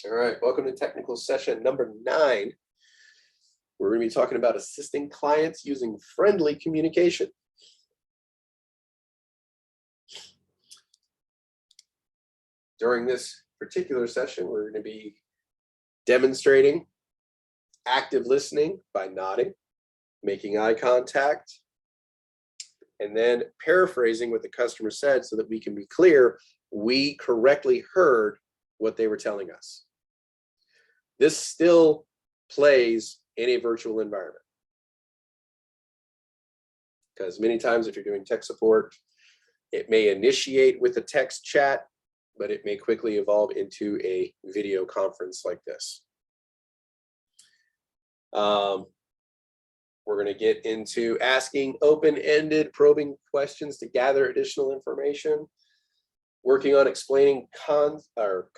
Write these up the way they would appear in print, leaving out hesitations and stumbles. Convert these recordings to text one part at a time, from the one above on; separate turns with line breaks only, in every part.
All right, welcome to technical session number 9. We're going to be talking about assisting clients using friendly communication. During this particular session, we're going to be demonstrating active listening by nodding, making eye contact, and then paraphrasing what the customer said so that we can be clear we correctly heard what they were telling us. This still plays in a virtual environment, because many times if you're doing tech support, it may initiate with a text chat, but it may quickly evolve into a video conference like this. We're going to get into asking open-ended probing questions to gather additional information, working on explaining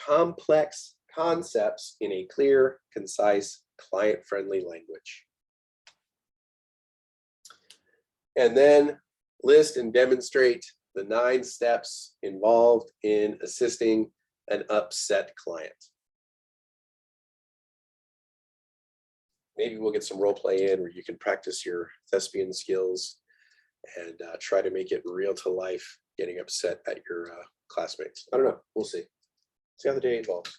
complex concepts in a clear, concise, client-friendly language. And then list and demonstrate the 9 steps involved in assisting an upset client. Maybe we'll get some role play in where you can practice your thespian skills and try to make it real to life, getting upset at your classmates. I don't know, we'll see. See how the day evolves.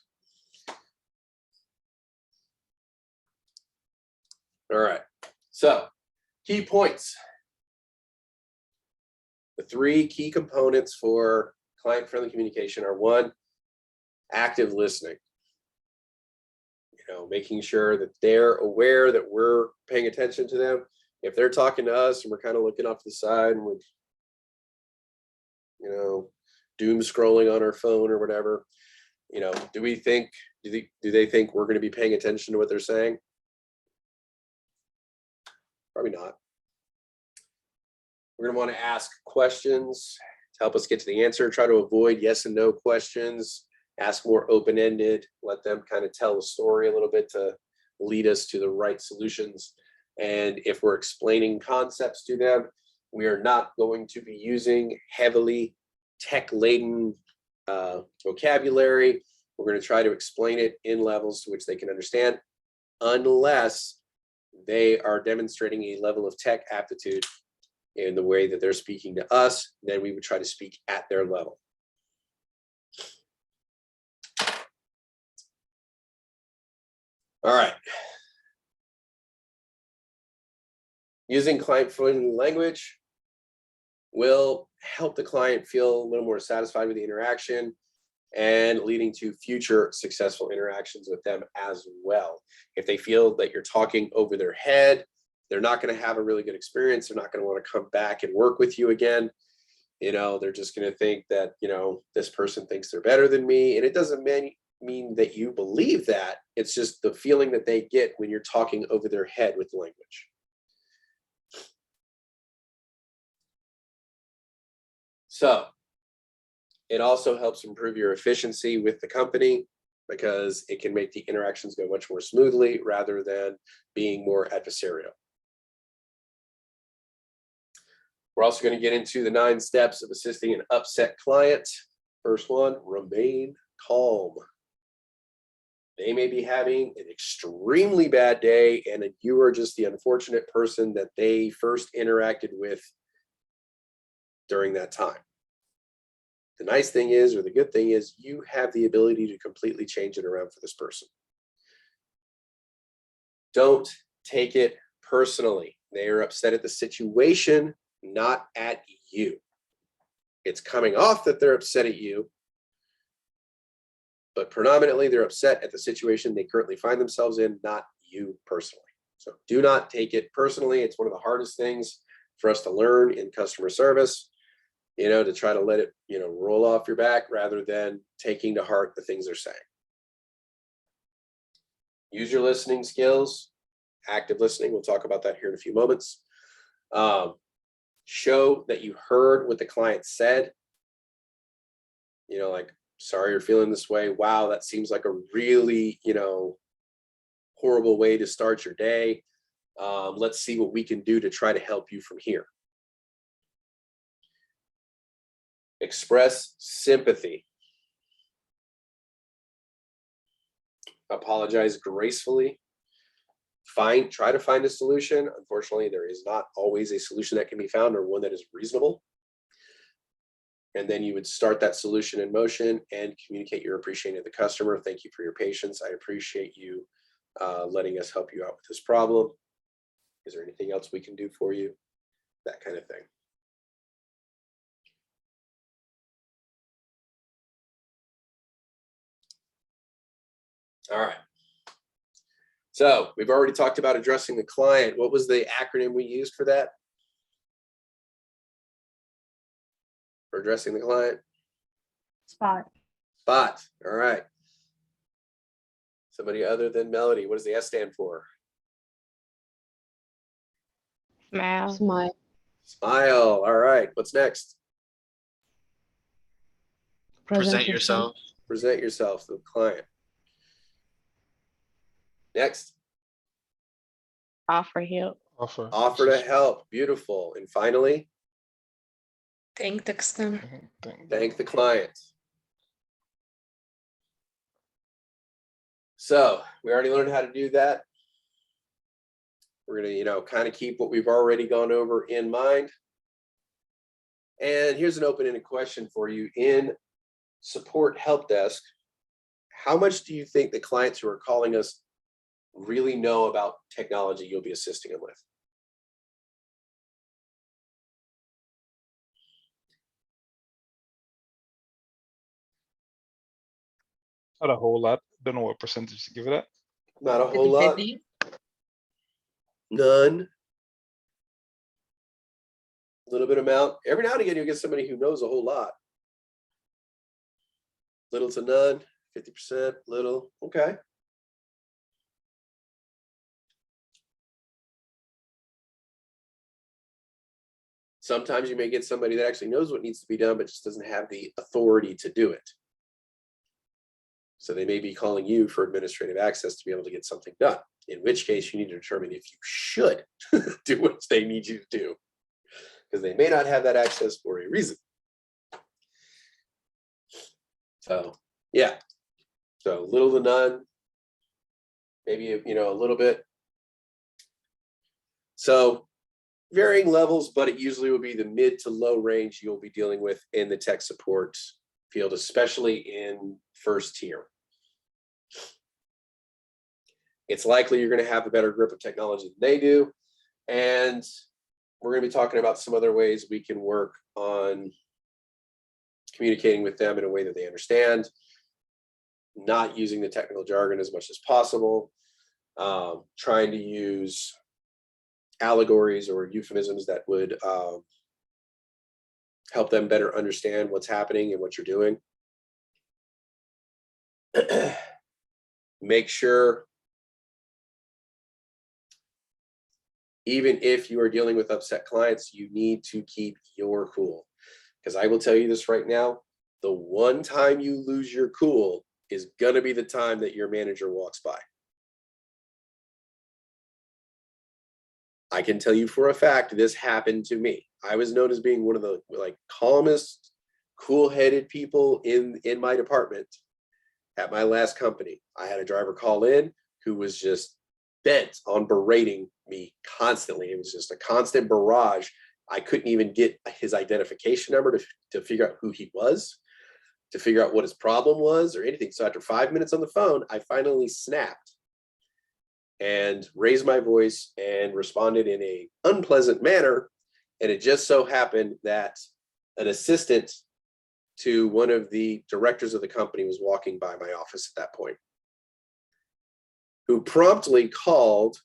All right, so key points. The 3 key components for client-friendly communication are: 1, active listening. Making sure that they're aware that we're paying attention to them. If they're talking to us and we're kind of looking off to the side and we're, doom scrolling on our phone or whatever, do they think we're going to be paying attention to what they're saying? Probably not. We're going to want to ask questions to help us get to the answer. Try to avoid yes and no questions. Ask more open-ended. Let them kind of tell the story a little bit to lead us to the right solutions. And if we're explaining concepts to them, we are not going to be using heavily tech-laden vocabulary. We're going to try to explain it in levels to which they can understand, unless they are demonstrating a level of tech aptitude in the way that they're speaking to us. Then we would try to speak at their level. All right. Using client-friendly language will help the client feel a little more satisfied with the interaction and leading to future successful interactions with them as well. If they feel that you're talking over their head, they're not going to have a really good experience. They're not going to want to come back and work with you again. They're just going to think that, this person thinks they're better than me. And it doesn't mean that you believe that. It's just the feeling that they get when you're talking over their head with language. So it also helps improve your efficiency with the company, because it can make the interactions go much more smoothly rather than being more adversarial. We're also going to get into the 9 steps of assisting an upset client. First one, remain calm. They may be having an extremely bad day, and you are just the unfortunate person that they first interacted with during that time. The nice thing is, or the good thing is, you have the ability to completely change it around for this person. Don't take it personally. They are upset at the situation, not at you. It's coming off that they're upset at you, but predominantly they're upset at the situation they currently find themselves in, not you personally. So do not take it personally. It's one of the hardest things for us to learn in customer service, to try to let it, roll off your back rather than taking to heart the things they're saying. Use your listening skills, active listening. We'll talk about that here in a few moments. Show that you heard what the client said. Like, sorry you're feeling this way. Wow, that seems like a really, horrible way to start your day. Let's see what we can do to try to help you from here. Express sympathy. apologize gracefully, try to find a solution. Unfortunately, there is not always a solution that can be found or one that is reasonable. And then you would start that solution in motion and communicate your appreciation to the customer. Thank you for your patience. I appreciate you letting us help you out with this problem. Is there anything else we can do for you? That kind of thing. All right. So we've already talked about addressing the client. What was the acronym we used for that? For addressing the client?
SPOT.
SPOT. All right. Somebody other than Melody, what does the S stand for?
Smile.
Smile.
Smile. All right. What's next?
Present yourself.
Present yourself to the client. Next.
Offer help.
Offer to help. Beautiful. And finally,
Thank the customer.
thank the client. So we already learned how to do that. We're going to, kind of keep what we've already gone over in mind. And here's an open-ended question for you. In support help desk, how much do you think the clients who are calling us really know about technology you'll be assisting them with?
Not a whole lot. Don't know what percentage to give it at.
Not a whole lot.
50-50.
None. A little bit amount. Every now and again, you'll get somebody who knows a whole lot. Little to none, 50%, little. Okay. Sometimes you may get somebody that actually knows what needs to be done, but just doesn't have the authority to do it. So they may be calling you for administrative access to be able to get something done, in which case you need to determine if you should do what they need you to do, because they may not have that access for a reason. So, yeah. So little to none, maybe, a little bit. So varying levels, but it usually will be the mid to low range you'll be dealing with in the tech support field, especially in first tier. It's likely you're going to have a better grip of technology than they do. And we're going to be talking about some other ways we can work on communicating with them in a way that they understand, not using the technical jargon as much as possible, trying to use allegories or euphemisms that would help them better understand what's happening and what you're doing. Make sure, even if you are dealing with upset clients, you need to keep your cool. Because I will tell you this right now, the one time you lose your cool is going to be the time that your manager walks by. I can tell you for a fact this happened to me. I was known as being one of the calmest, cool-headed people in my department at my last company. I had a driver call in who was just bent on berating me constantly. It was just a constant barrage. I couldn't even get his identification number to figure out who he was, to figure out what his problem was or anything. So after 5 minutes on the phone, I finally snapped and raised my voice and responded in an unpleasant manner. And it just so happened that an assistant to one of the directors of the company was walking by my office at that point, who promptly called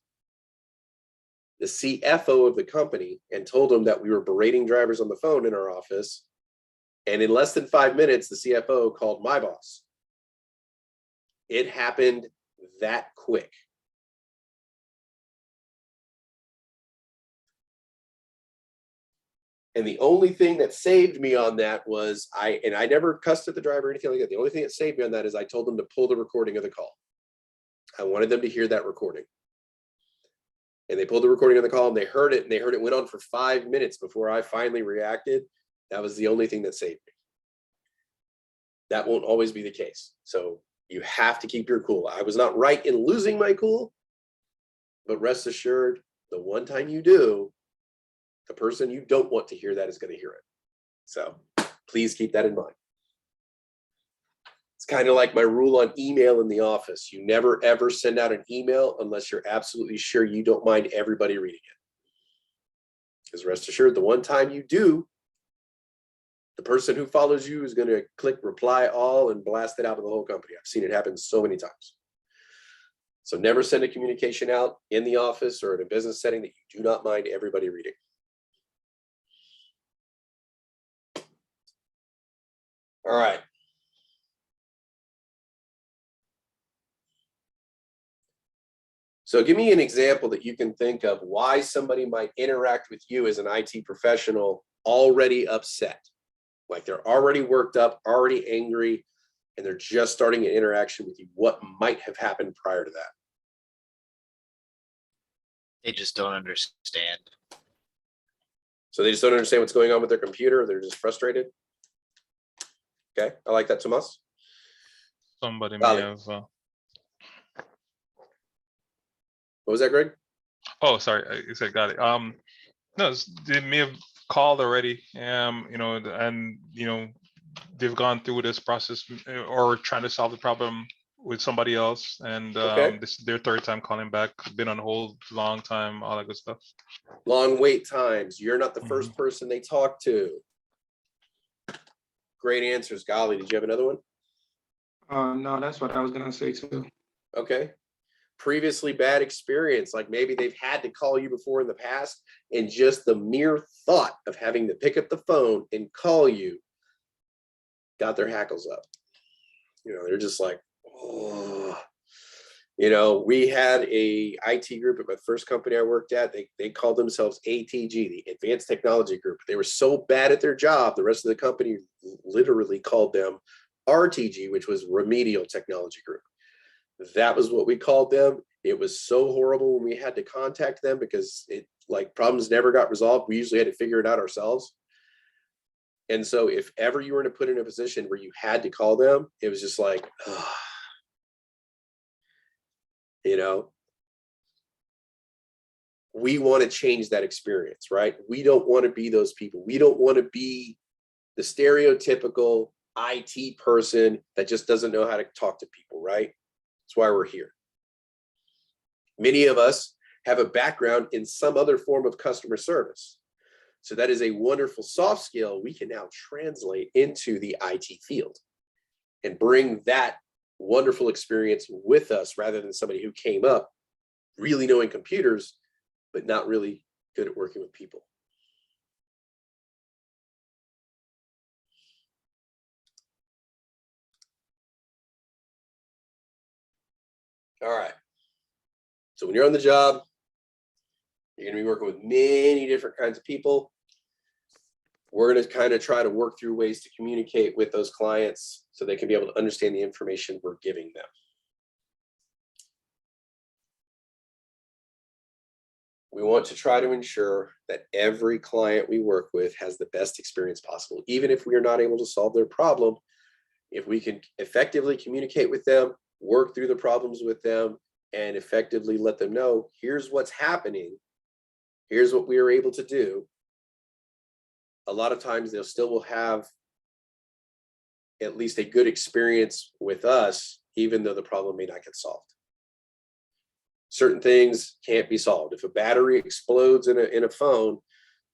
the CFO of the company and told him that we were berating drivers on the phone in our office. And in less than 5 minutes, the CFO called my boss. It happened that quick. And the only thing that saved me on that was I never cussed at the driver or anything like that. The only thing that saved me on that is I told them to pull the recording of the call. I wanted them to hear that recording. And they pulled the recording of the call and they heard it went on for 5 minutes before I finally reacted. That was the only thing that saved me. That won't always be the case. So You have to keep your cool. I was not right in losing my cool, but rest assured, the one time you do, the person you don't want to hear that is going to hear it. So please keep that in mind. It's kind of like my rule on email in the office. You never, ever send out an email unless you're absolutely sure you don't mind everybody reading it. Because rest assured, the one time you do, the person who follows you is going to click reply all and blast it out to the whole company. I've seen it happen so many times. So never send a communication out in the office or in a business setting that you do not mind everybody reading. All right. So give me an example that you can think of why somebody might interact with you as an IT professional already upset. Like they're already worked up, already angry, and they're just starting an interaction with you. What might have happened prior to that?
They just don't understand.
So they just don't understand what's going on with their computer. They're just frustrated. Okay, I like that, Tomas.
Somebody may
Vale.
have.
What was that, Greg?
Oh, sorry, I said got it. No, they may have called already. And they've gone through this process or trying to solve the problem with somebody else, and
Okay.
this is their third time calling back. Been on hold long time, all that good stuff.
Long wait times. You're not the first person they talk to. Great answers. Golly, did you have another one?
No, that's what I was gonna say too.
Okay. Previously bad experience, like maybe they've had to call you before in the past, and just the mere thought of having to pick up the phone and call you got their hackles up. They're just like, oh. We had a IT group at my first company I worked at. They called themselves ATG, the Advanced Technology Group. They were so bad at their job, the rest of the company literally called them RTG, which was Remedial Technology Group. That was what we called them. It was so horrible when we had to contact them because problems never got resolved. We usually had to figure it out ourselves. And so if ever you were to put in a position where you had to call them, it was just like, we want to change that experience, right? We don't want to be those people. We don't want to be the stereotypical IT person that just doesn't know how to talk to people, right? That's why we're here. Many of us have a background in some other form of customer service. So that is a wonderful soft skill we can now translate into the IT field and bring that wonderful experience with us rather than somebody who came up really knowing computers, but not really good at working with people. All right. So when you're on the job, you're going to be working with many different kinds of people. We're going to kind of try to work through ways to communicate with those clients so they can be able to understand the information we're giving them. We want to try to ensure that every client we work with has the best experience possible. Even if we are not able to solve their problem, if we can effectively communicate with them, work through the problems with them, and effectively let them know, here's what's happening, here's what we are able to do. A lot of times they'll still will have at least a good experience with us, even though the problem may not get solved. Certain things can't be solved. If a battery explodes in a phone,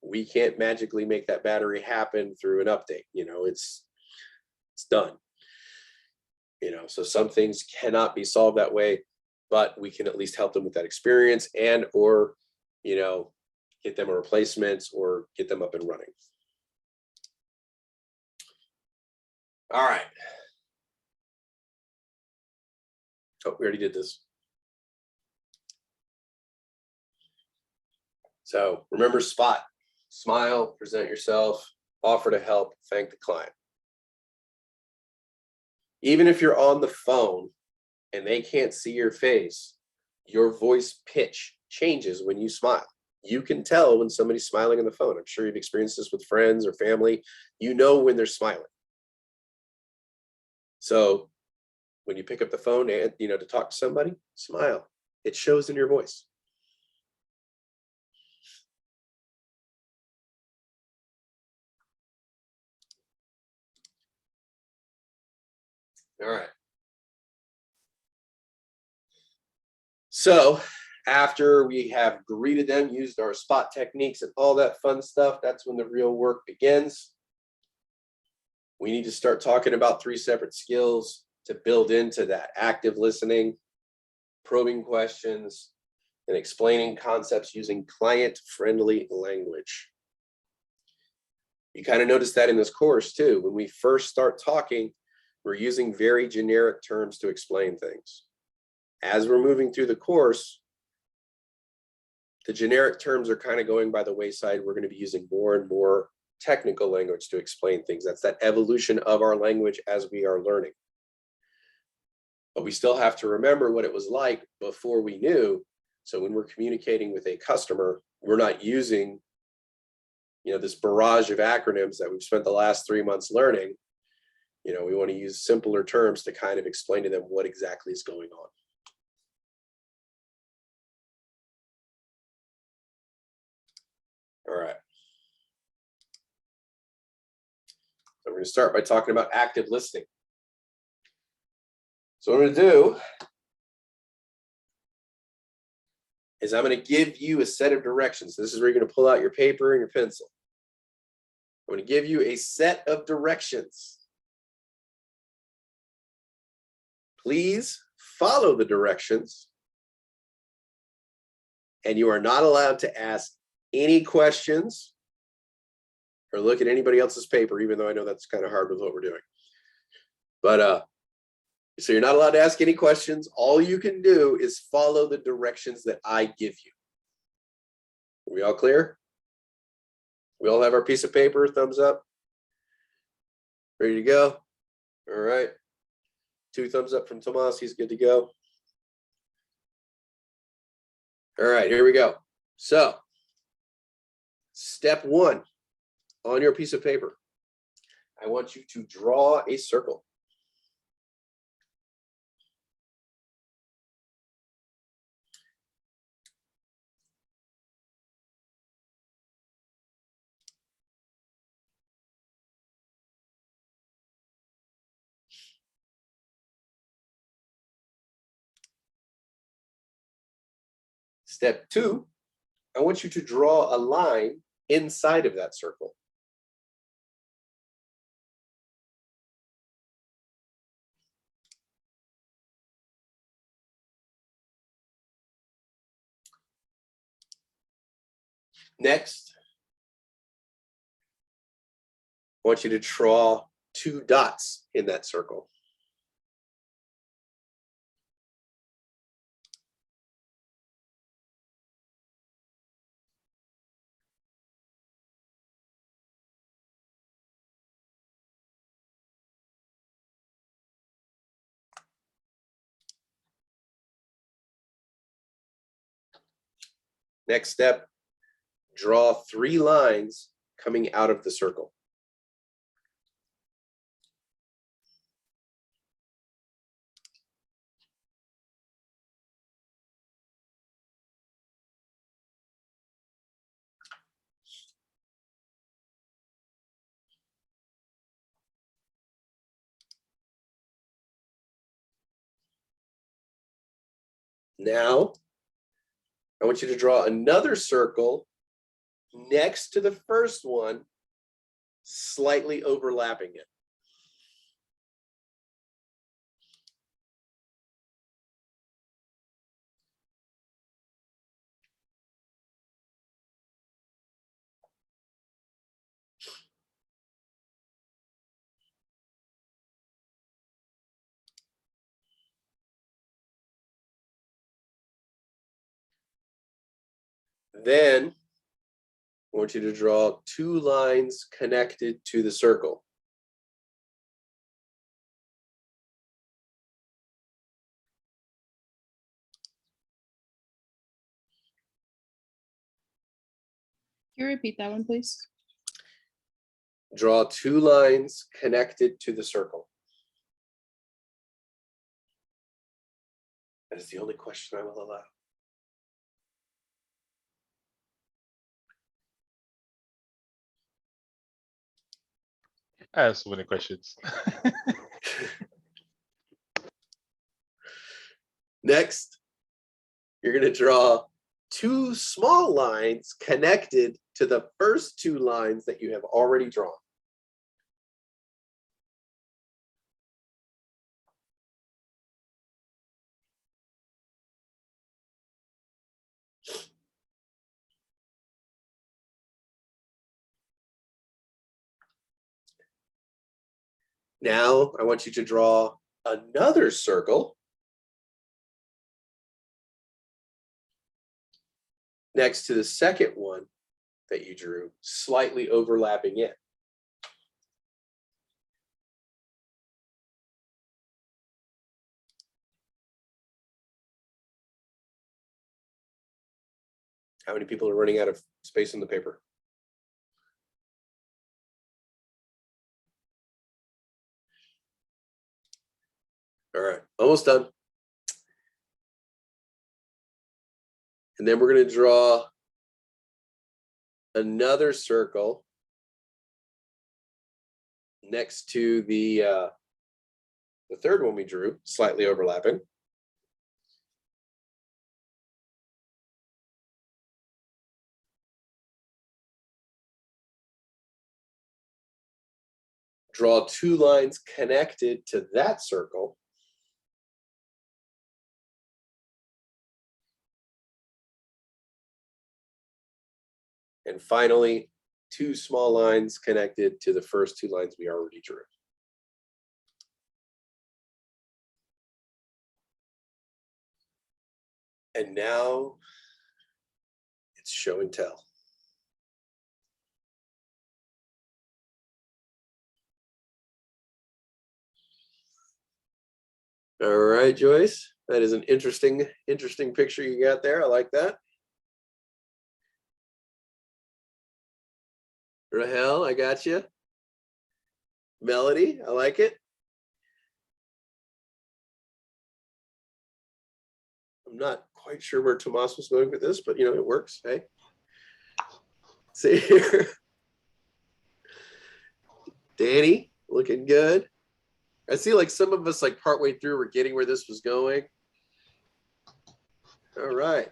we can't magically make that battery happen through an update. It's done. So some things cannot be solved that way, but we can at least help them with that experience and or get them a replacement or get them up and running. All right. Oh, we already did this. So remember SPOT, smile, present yourself, offer to help, thank the client. Even if you're on the phone and they can't see your face, your voice pitch changes when you smile. You can tell when somebody's smiling on the phone. I'm sure you've experienced this with friends or family. You know when they're smiling. So when you pick up the phone and, to talk to somebody, smile. It shows in your voice. All right. So after we have greeted them, used our spot techniques and all that fun stuff, that's when the real work begins. We need to start talking about 3 separate skills to build into that: active listening, probing questions, and explaining concepts using client-friendly language. You kind of notice that in this course too. When we first start talking, we're using very generic terms to explain things. As we're moving through the course, the generic terms are kind of going by the wayside. We're going to be using more and more technical language to explain things. That's that evolution of our language as we are learning. But we still have to remember what it was like before we knew. So when we're communicating with a customer, we're not using, this barrage of acronyms that we've spent the last 3 months learning. We want to use simpler terms to kind of explain to them what exactly is going on. All right. So we're going to start by talking about active listening. So what I'm going to do is I'm going to give you a set of directions. This is where you're going to pull out your paper and your pencil. I'm going to give you a set of directions. Please follow the directions. And you are not allowed to ask any questions or look at anybody else's paper, even though I know that's kind of hard with what we're doing. But so you're not allowed to ask any questions. All you can do is follow the directions that I give you. Are we all clear? We all have our piece of paper, thumbs up. Ready to go? All right. 2 thumbs up from Tomas, he's good to go. All right, here we go. So, step 1 on your piece of paper, I want you to draw a circle. Step 2, I want you to draw a line inside of that circle. Next, I want you to draw 2 dots in that circle. Next step, draw 3 lines coming out of the circle. Now, I want you to draw another circle next to the first one, slightly overlapping it. Then I want you to draw 2 lines connected to the circle.
Can you repeat that one, please?
Draw 2 lines connected to the circle. That is the only question I will allow.
I have so many questions.
Next, you're going to draw two small lines connected to the first two lines that you have already drawn. Now, I want you to draw another circle next to the second one that you drew, slightly overlapping it. How many people are running out of space on the paper? All right, almost done. And then we're going to draw another circle next to the third one we drew, slightly overlapping. Draw two lines connected to that circle. And finally, two small lines connected to the first two lines we already drew. And now it's show and tell. All right, Joyce, that is an interesting picture you got there. I like that. Rahel, I got you. Melody, I like it. I'm not quite sure where Tomas was going with this, but you know, it works. Hey, see here. Danny, looking good. I see like some of us like partway through we're getting where this was going. All right.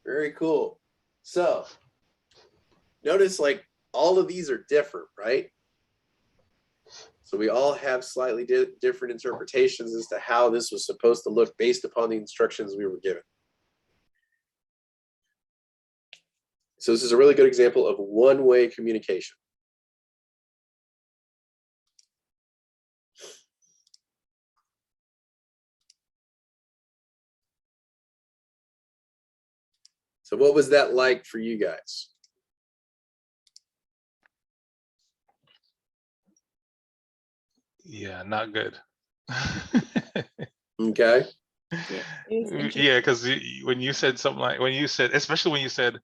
Very cool. So notice like all of these are different, right? So we all have slightly different interpretations as to how this was supposed to look based upon the instructions we were given. So this is a really good example of one-way communication. So what was that like for you guys?
Yeah, not good.
Okay.
Yeah, it was interesting.
Yeah, because when you said something like especially when you said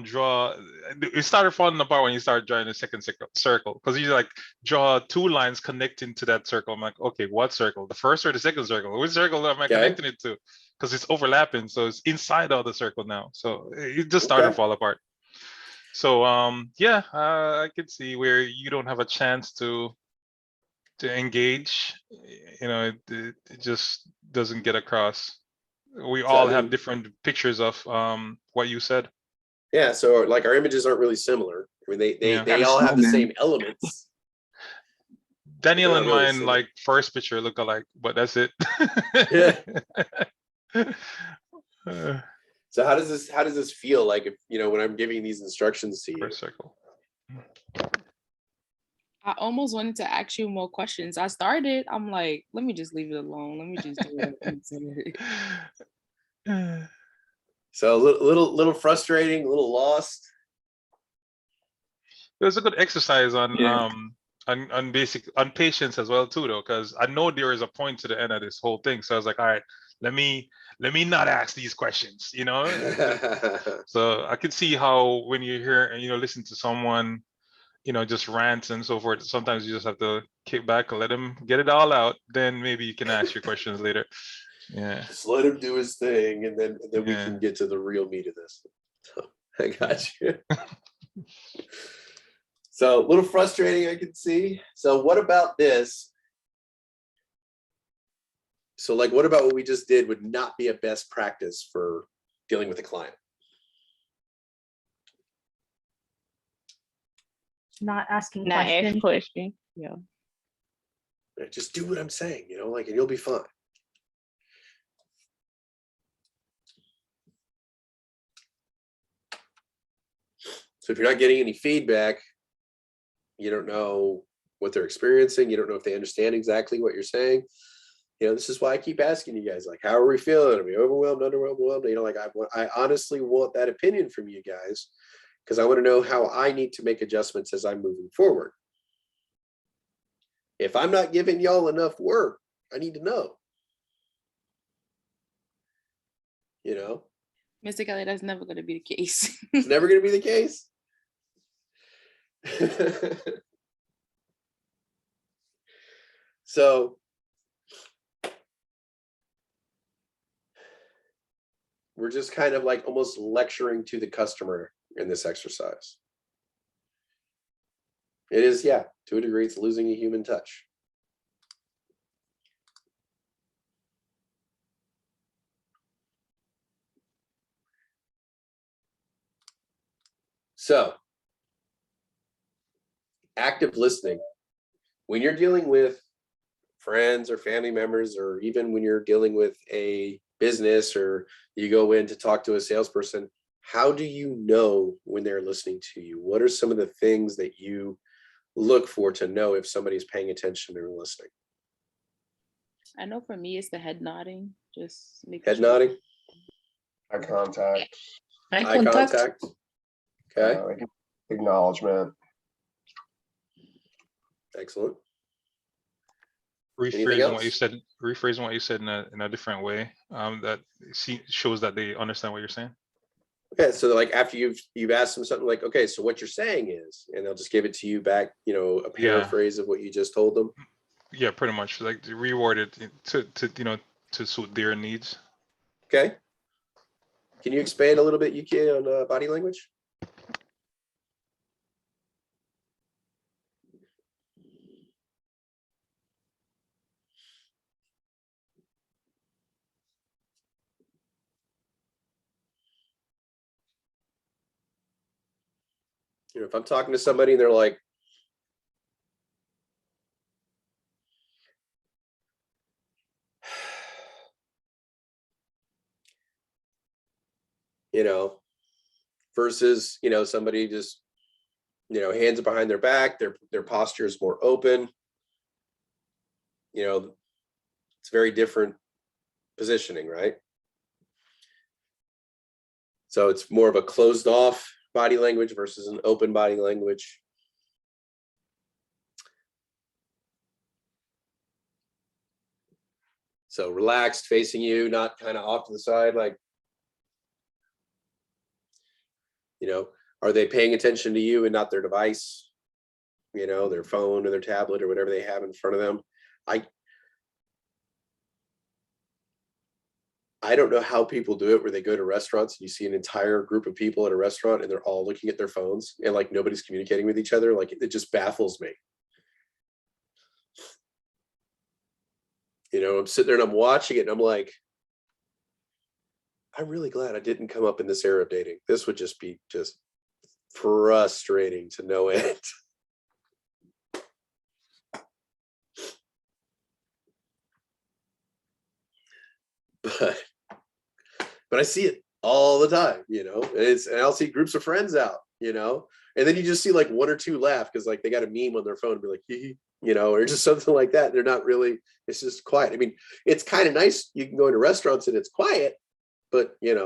draw, it started falling apart when you started drawing the second circle, because you like draw two lines connecting to that circle. I'm like, okay, what circle? The first or the second circle? Which circle am I connecting it to? Because it's overlapping, so it's inside of the circle now. So it just started to fall apart. So yeah, I could see where you don't have a chance to engage. You know, it just doesn't get across. We
So,
all
I
have
mean,
different pictures of what you said.
yeah, so like our images aren't really similar. I mean, they
Got a
all have the
snowman.
same elements.
Daniel
They're
and
not really
mine,
similar.
like first picture look alike, but that's it.
So how does this feel like if, you know, when I'm giving these instructions to you?
First circle.
I almost wanted to ask you more questions. I started, I'm like, let me just leave it alone. Let me just do it.
So a little frustrating, a little lost.
It was a good exercise on
Yeah.
on patience as well too, though, because I know there is a point to the end of this whole thing. So I was like, all right, let me not ask these questions, you know. So I could see how when you hear and listen to someone just rants and so forth. Sometimes you just have to kick back and let him get it all out. Then maybe you can ask your questions later. Yeah.
Just let him do his thing, and then we
Yeah.
can get to the real meat of this. So, I got you. So a little frustrating, I can see. So what about this? So like, what about what we just did would not be a best practice for dealing with a client?
Not asking
Not ask
questions.
question. Yeah.
Just do what I'm saying, like, and you'll be fine. So if you're not getting any feedback, you don't know what they're experiencing. You don't know if they understand exactly what you're saying. This is why I keep asking you guys, like, how are we feeling? Are we overwhelmed, underwhelmed? Like, I honestly want that opinion from you guys, because I want to know how I need to make adjustments as I'm moving forward. If I'm not giving y'all enough work, I need to know.
Mr. Kelly, that's never going to be the case.
It's never going to be the case. So we're just kind of like almost lecturing to the customer in this exercise. It is, yeah, to a degree, it's losing a human touch. So, active listening. When you're dealing with friends or family members, or even when you're dealing with a business, or you go in to talk to a salesperson, how do you know when they're listening to you? What are some of the things that you look for to know if somebody's paying attention or listening?
I know for me, it's the head nodding. Just make
Head nodding,
Eye contact,
Eye
eye
contact.
contact. Okay,
like acknowledgement.
excellent.
Rephrasing what you
else?
said. Rephrasing what you said in a different way. That shows that they understand what you're saying.
Okay, so like after you've asked them something like, okay, so what you're saying is, and they'll just give it to you back, a paraphrase of what you just told them.
Yeah, pretty much, like reword it to suit their needs.
Okay. Can you expand a little bit, Yuki, on body language? If I'm talking to somebody and they're like, versus, somebody just, hands behind their back, their posture is more open. It's very different positioning, right? So it's more of a closed off body language versus an open body language. So relaxed, facing you, not kind of off to the side, like, are they paying attention to you and not their device, their phone or their tablet or whatever they have in front of them? I don't know how people do it where they go to restaurants and you see an entire group of people at a restaurant and they're all looking at their phones and like nobody's communicating with each other. Like it just baffles me. I'm sitting there and I'm watching it and I'm like, I'm really glad I didn't come up in this era of dating. This would just be frustrating to no end. But I see it all the time, and I'll see groups of friends out, and then you just see like one or two laugh because like they got a meme on their phone and be like, hee hee, or just something like that. They're not really, it's just quiet. I mean, it's kind of nice. You can go into restaurants and it's quiet, but then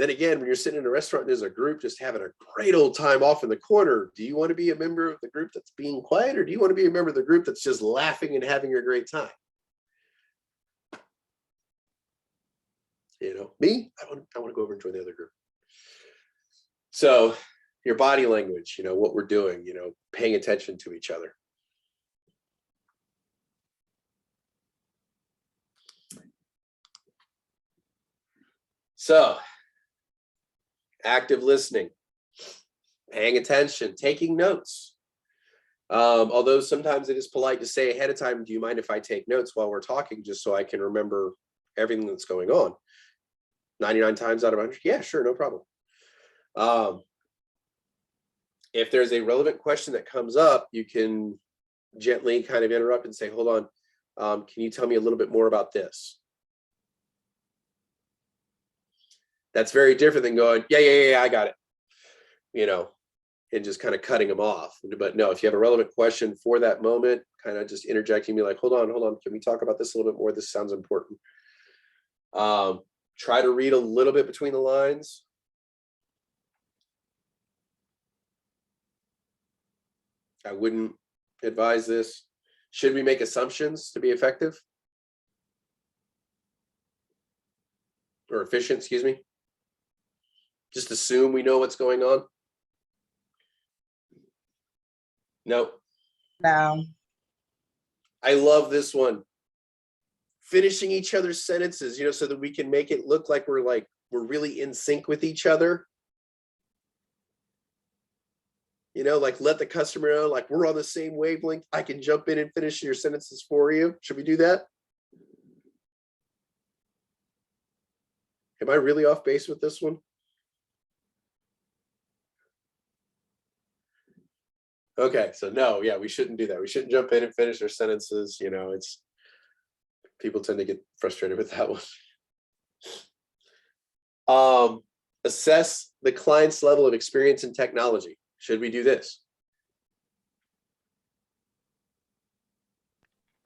again, when you're sitting in a restaurant and there's a group just having a great old time off in the corner, do you want to be a member of the group that's being quiet, or do you want to be a member of the group that's just laughing and having a great time? Me, I want to go over and join the other group. So your body language, what we're doing, paying attention to each other. So, active listening, paying attention, taking notes. Although sometimes it is polite to say ahead of time, do you mind if I take notes while we're talking, just so I can remember everything that's going on? 99 times out of 100, yeah, sure, no problem. If there's a relevant question that comes up, you can gently kind of interrupt and say, hold on, can you tell me a little bit more about this? That's very different than going, yeah, I got it, and just kind of cutting them off. But no, if you have a relevant question for that moment, kind of just interjecting, be like, hold on, can we talk about this a little bit more? This sounds important. Try to read a little bit between the lines. I wouldn't advise this. Should we make assumptions to be effective? Or efficient, excuse me. Just assume we know what's going on? No.
No.
I love this one. Finishing each other's sentences, so that we can make it look like we're really in sync with each other. Like let the customer know, like we're on the same wavelength. I can jump in and finish your sentences for you. Should we do that? Am I really off base with this one? Okay, so no, yeah, we shouldn't do that. We shouldn't jump in and finish their sentences. It's people tend to get frustrated with that one. Assess the client's level of experience in technology. Should we do this?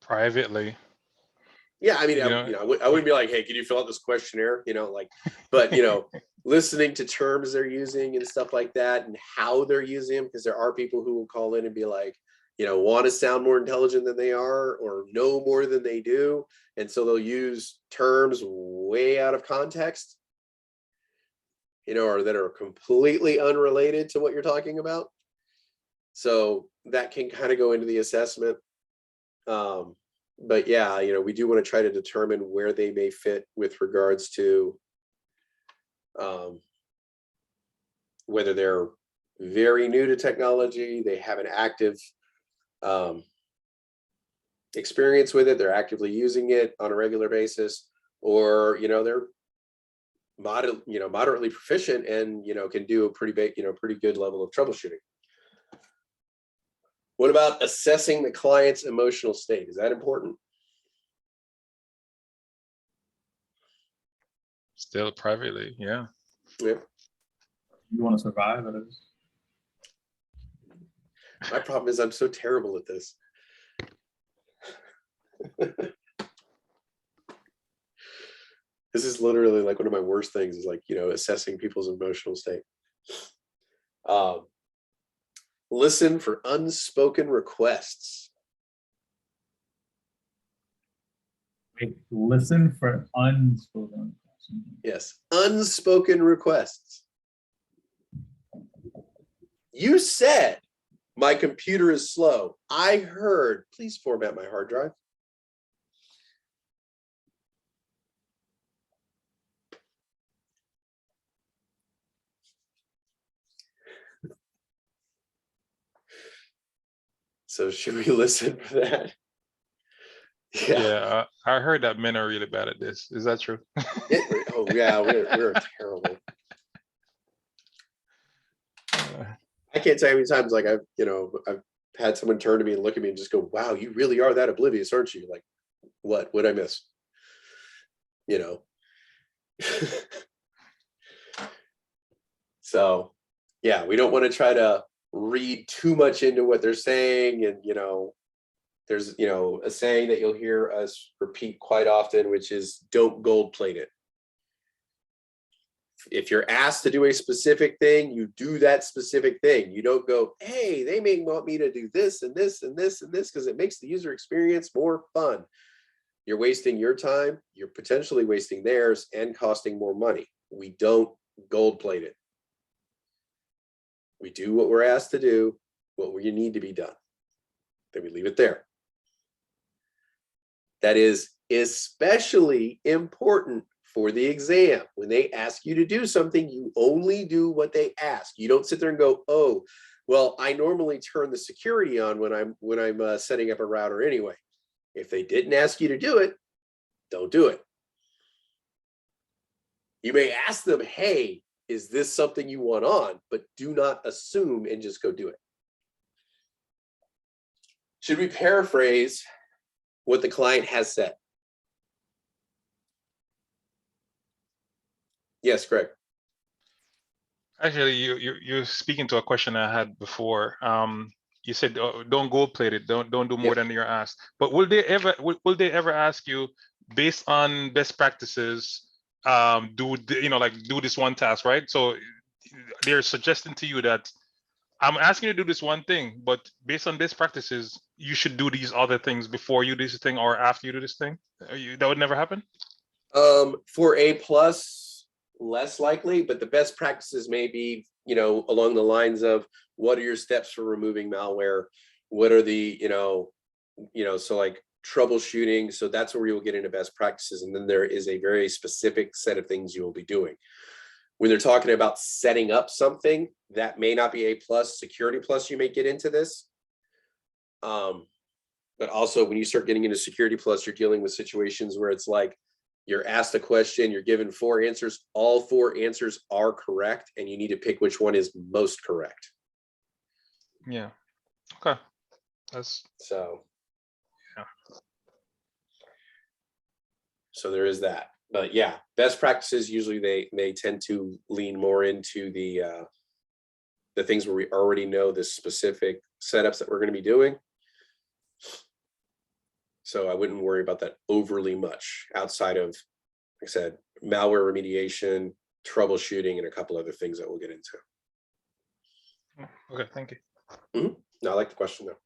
Privately.
Yeah, I mean, I wouldn't be like, hey, can you fill out this questionnaire? But listening to terms they're using and stuff like that, and how they're using them, because there are people who will call in and be like, want to sound more intelligent than they are or know more than they do, and so they'll use terms way out of context, or that are completely unrelated to what you're talking about. So that can kind of go into the assessment. But yeah, we do want to try to determine where they may fit with regards to whether they're very new to technology, they have an active experience with it, they're actively using it on a regular basis, or they're moderately proficient and can do a pretty big, pretty good level of troubleshooting. What about assessing the client's emotional state? Is that important?
Still privately, yeah.
Yeah.
You want to survive it is.
My problem is I'm so terrible at this. This is literally like one of my worst things is assessing people's emotional state. Listen for unspoken requests.
Wait, listen for unspoken requests.
Yes, unspoken requests. You said my computer is slow. I heard, please format my hard drive. So should we listen for that?
Yeah, I heard that men are really bad at this. Is that true?
Oh yeah, we're terrible. I can't tell you how many times I've had someone turn to me and look at me and just go, wow, you really are that oblivious, aren't you? Like, what'd I miss? So yeah, we don't want to try to read too much into what they're saying. And there's a saying that you'll hear us repeat quite often, which is don't gold plate it. If you're asked to do a specific thing, you do that specific thing. You don't go, hey, they may want me to do this and this and this and this because it makes the user experience more fun. You're wasting your time, you're potentially wasting theirs and costing more money. We don't gold plate it. We do what we're asked to do, what we need to be done. Then we leave it there. That is especially important for the exam. When they ask you to do something, you only do what they ask. You don't sit there and go, oh, well, I normally turn the security on when I'm setting up a router anyway. If they didn't ask you to do it, don't do it. You may ask them, hey, is this something you want on? But do not assume and just go do it. Should we paraphrase what the client has said? Yes, Greg.
Actually, you're speaking to a question I had before. You said don't gold plate it, don't do more than you're asked. But will they ever ask you based on best practices? Do this one task, right? So they're suggesting to you that I'm asking you to do this one thing, but based on best practices, you should do these other things before you do this thing or after you do this thing. That would never happen.
For A+, less likely, but the best practices may be, along the lines of what are your steps for removing malware? What are the, so like troubleshooting. So that's where you will get into best practices. And then there is a very specific set of things you will be doing. When they're talking about setting up something, that may not be A+, security plus, you may get into this. But also when you start getting into security plus, you're dealing with situations where it's like, you're asked a question, you're given 4 answers, all 4 answers are correct, and you need to pick which one is most correct.
Yeah. Okay. That's
so.
Yeah.
So there is that. But yeah, best practices usually they tend to lean more into the things where we already know the specific setups that we're going to be doing. So I wouldn't worry about that overly much outside of, like I said, malware remediation, troubleshooting, and a couple other things that we'll get into.
Okay, thank you.
Mm-hmm. No, I like the question though.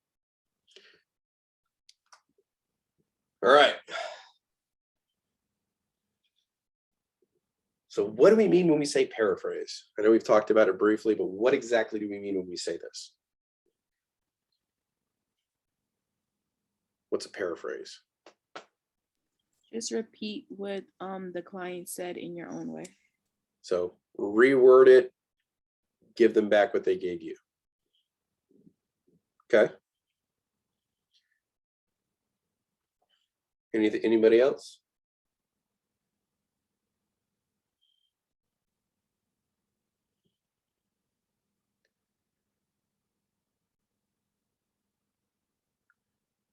All right. So what do we mean when we say paraphrase? I know we've talked about it briefly, but what exactly do we mean when we say this? What's a paraphrase?
Just repeat what the client said in your own way.
So reword it, give them back what they gave you. Okay. Anybody else?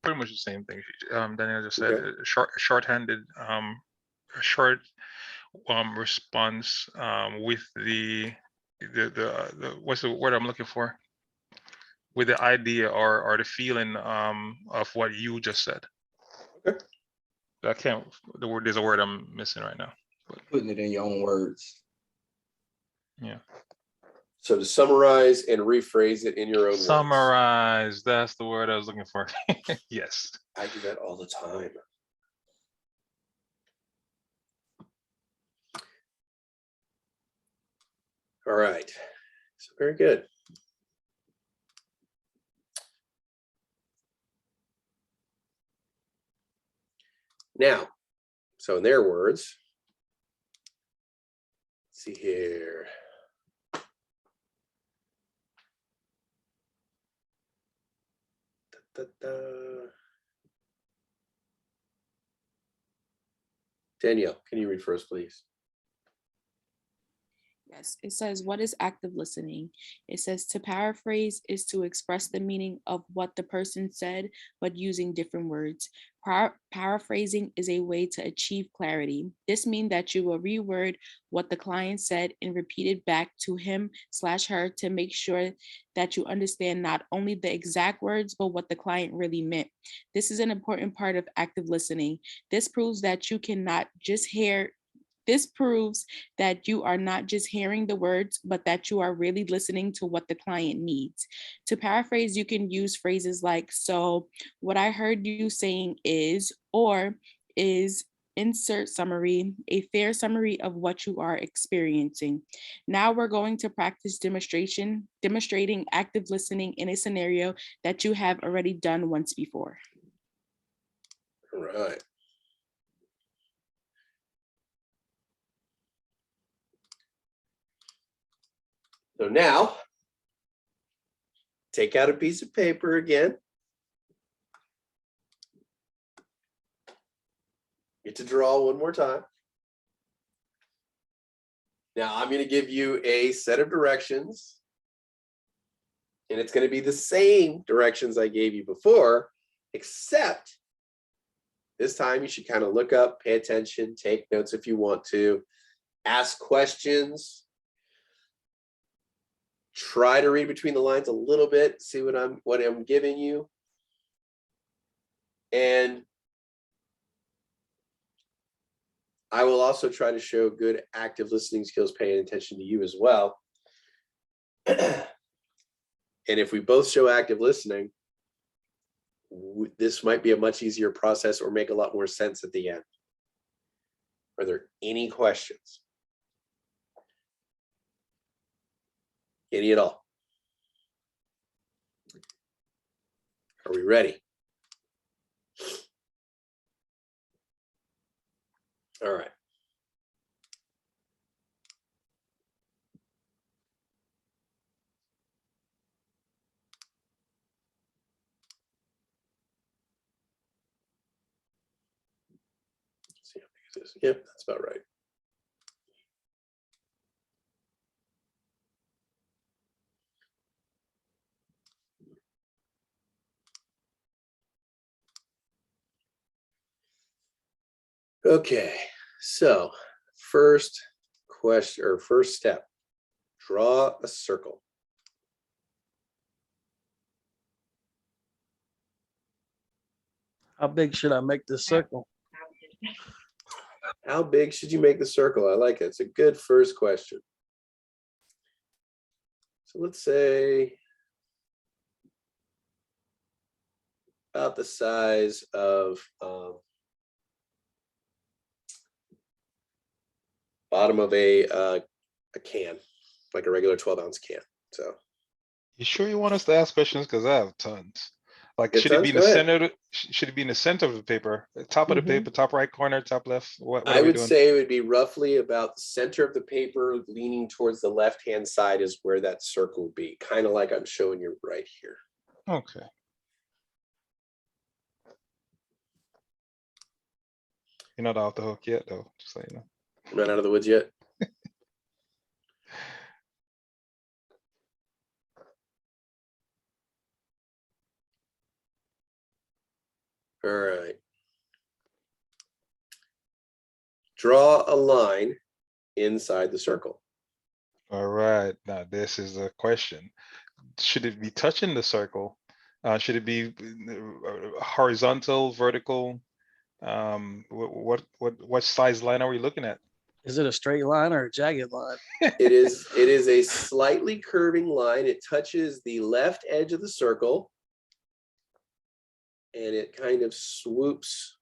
Pretty much the same thing Daniel just said.
Okay.
Shorthanded, a short response with the what's the word I'm looking for? With the idea or the feeling of what you just said.
Okay.
I can't. There's a word I'm missing right now. But,
Putting it in your own words.
yeah.
So to summarize and rephrase it in your own words.
Summarize. That's the word I was looking for. Yes.
I do that all the time. All right. So very good. Now, so in their words, let's see here. Danielle, can you read first, please?
Yes, it says, what is active listening? It says to paraphrase is to express the meaning of what the person said, but using different words. Paraphrasing is a way to achieve clarity. This means that you will reword what the client said and repeat it back to him/her to make sure that you understand not only the exact words, but what the client really meant. This is an important part of active listening. This proves that you cannot just hear. This proves that you are not just hearing the words, but that you are really listening to what the client needs. To paraphrase, you can use phrases like, so what I heard you saying is, or is insert summary, a fair summary of what you are experiencing. Now we're going to practice demonstrating active listening in a scenario that you have already done once before.
All right. So now, take out a piece of paper again. Get to draw one more time. Now I'm going to give you a set of directions. And it's going to be the same directions I gave you before, except this time you should kind of look up, pay attention, take notes if you want to, ask questions. Try to read between the lines a little bit, see what I'm giving you. And I will also try to show good active listening skills, paying attention to you as well. And if we both show active listening, this might be a much easier process or make a lot more sense at the end. Are there any questions? Any at all? Are we ready? All right. Let's see how big is this? Yep, that's about right. Okay, so first question or first step, draw a circle.
How big should I make this circle?
How big should you make the circle? I like it. It's a good first question. So let's say about the size of bottom of a can, like a regular 12-ounce can. So
You sure you want us to ask questions? Because I have tons. Like,
Get
should it
tons?
be in
Go
the
ahead.
center? Should it be in the center of the paper? Top of the paper, top right corner, top left? What
I
are we
would
doing?
say it would be roughly about the center of the paper, leaning towards the left-hand side is where that circle would be, kind of like I'm showing you right here.
Okay. You're not off the hook yet, though. Just so you know.
I'm not out of the woods yet. All right. Draw a line inside the circle.
All right. Now this is a question. Should it be touching the circle? Should it be horizontal, vertical? What size line are we looking at?
Is it a straight line or a jagged line?
It is a slightly curving line. It touches the left edge of the circle. And it kind of swoops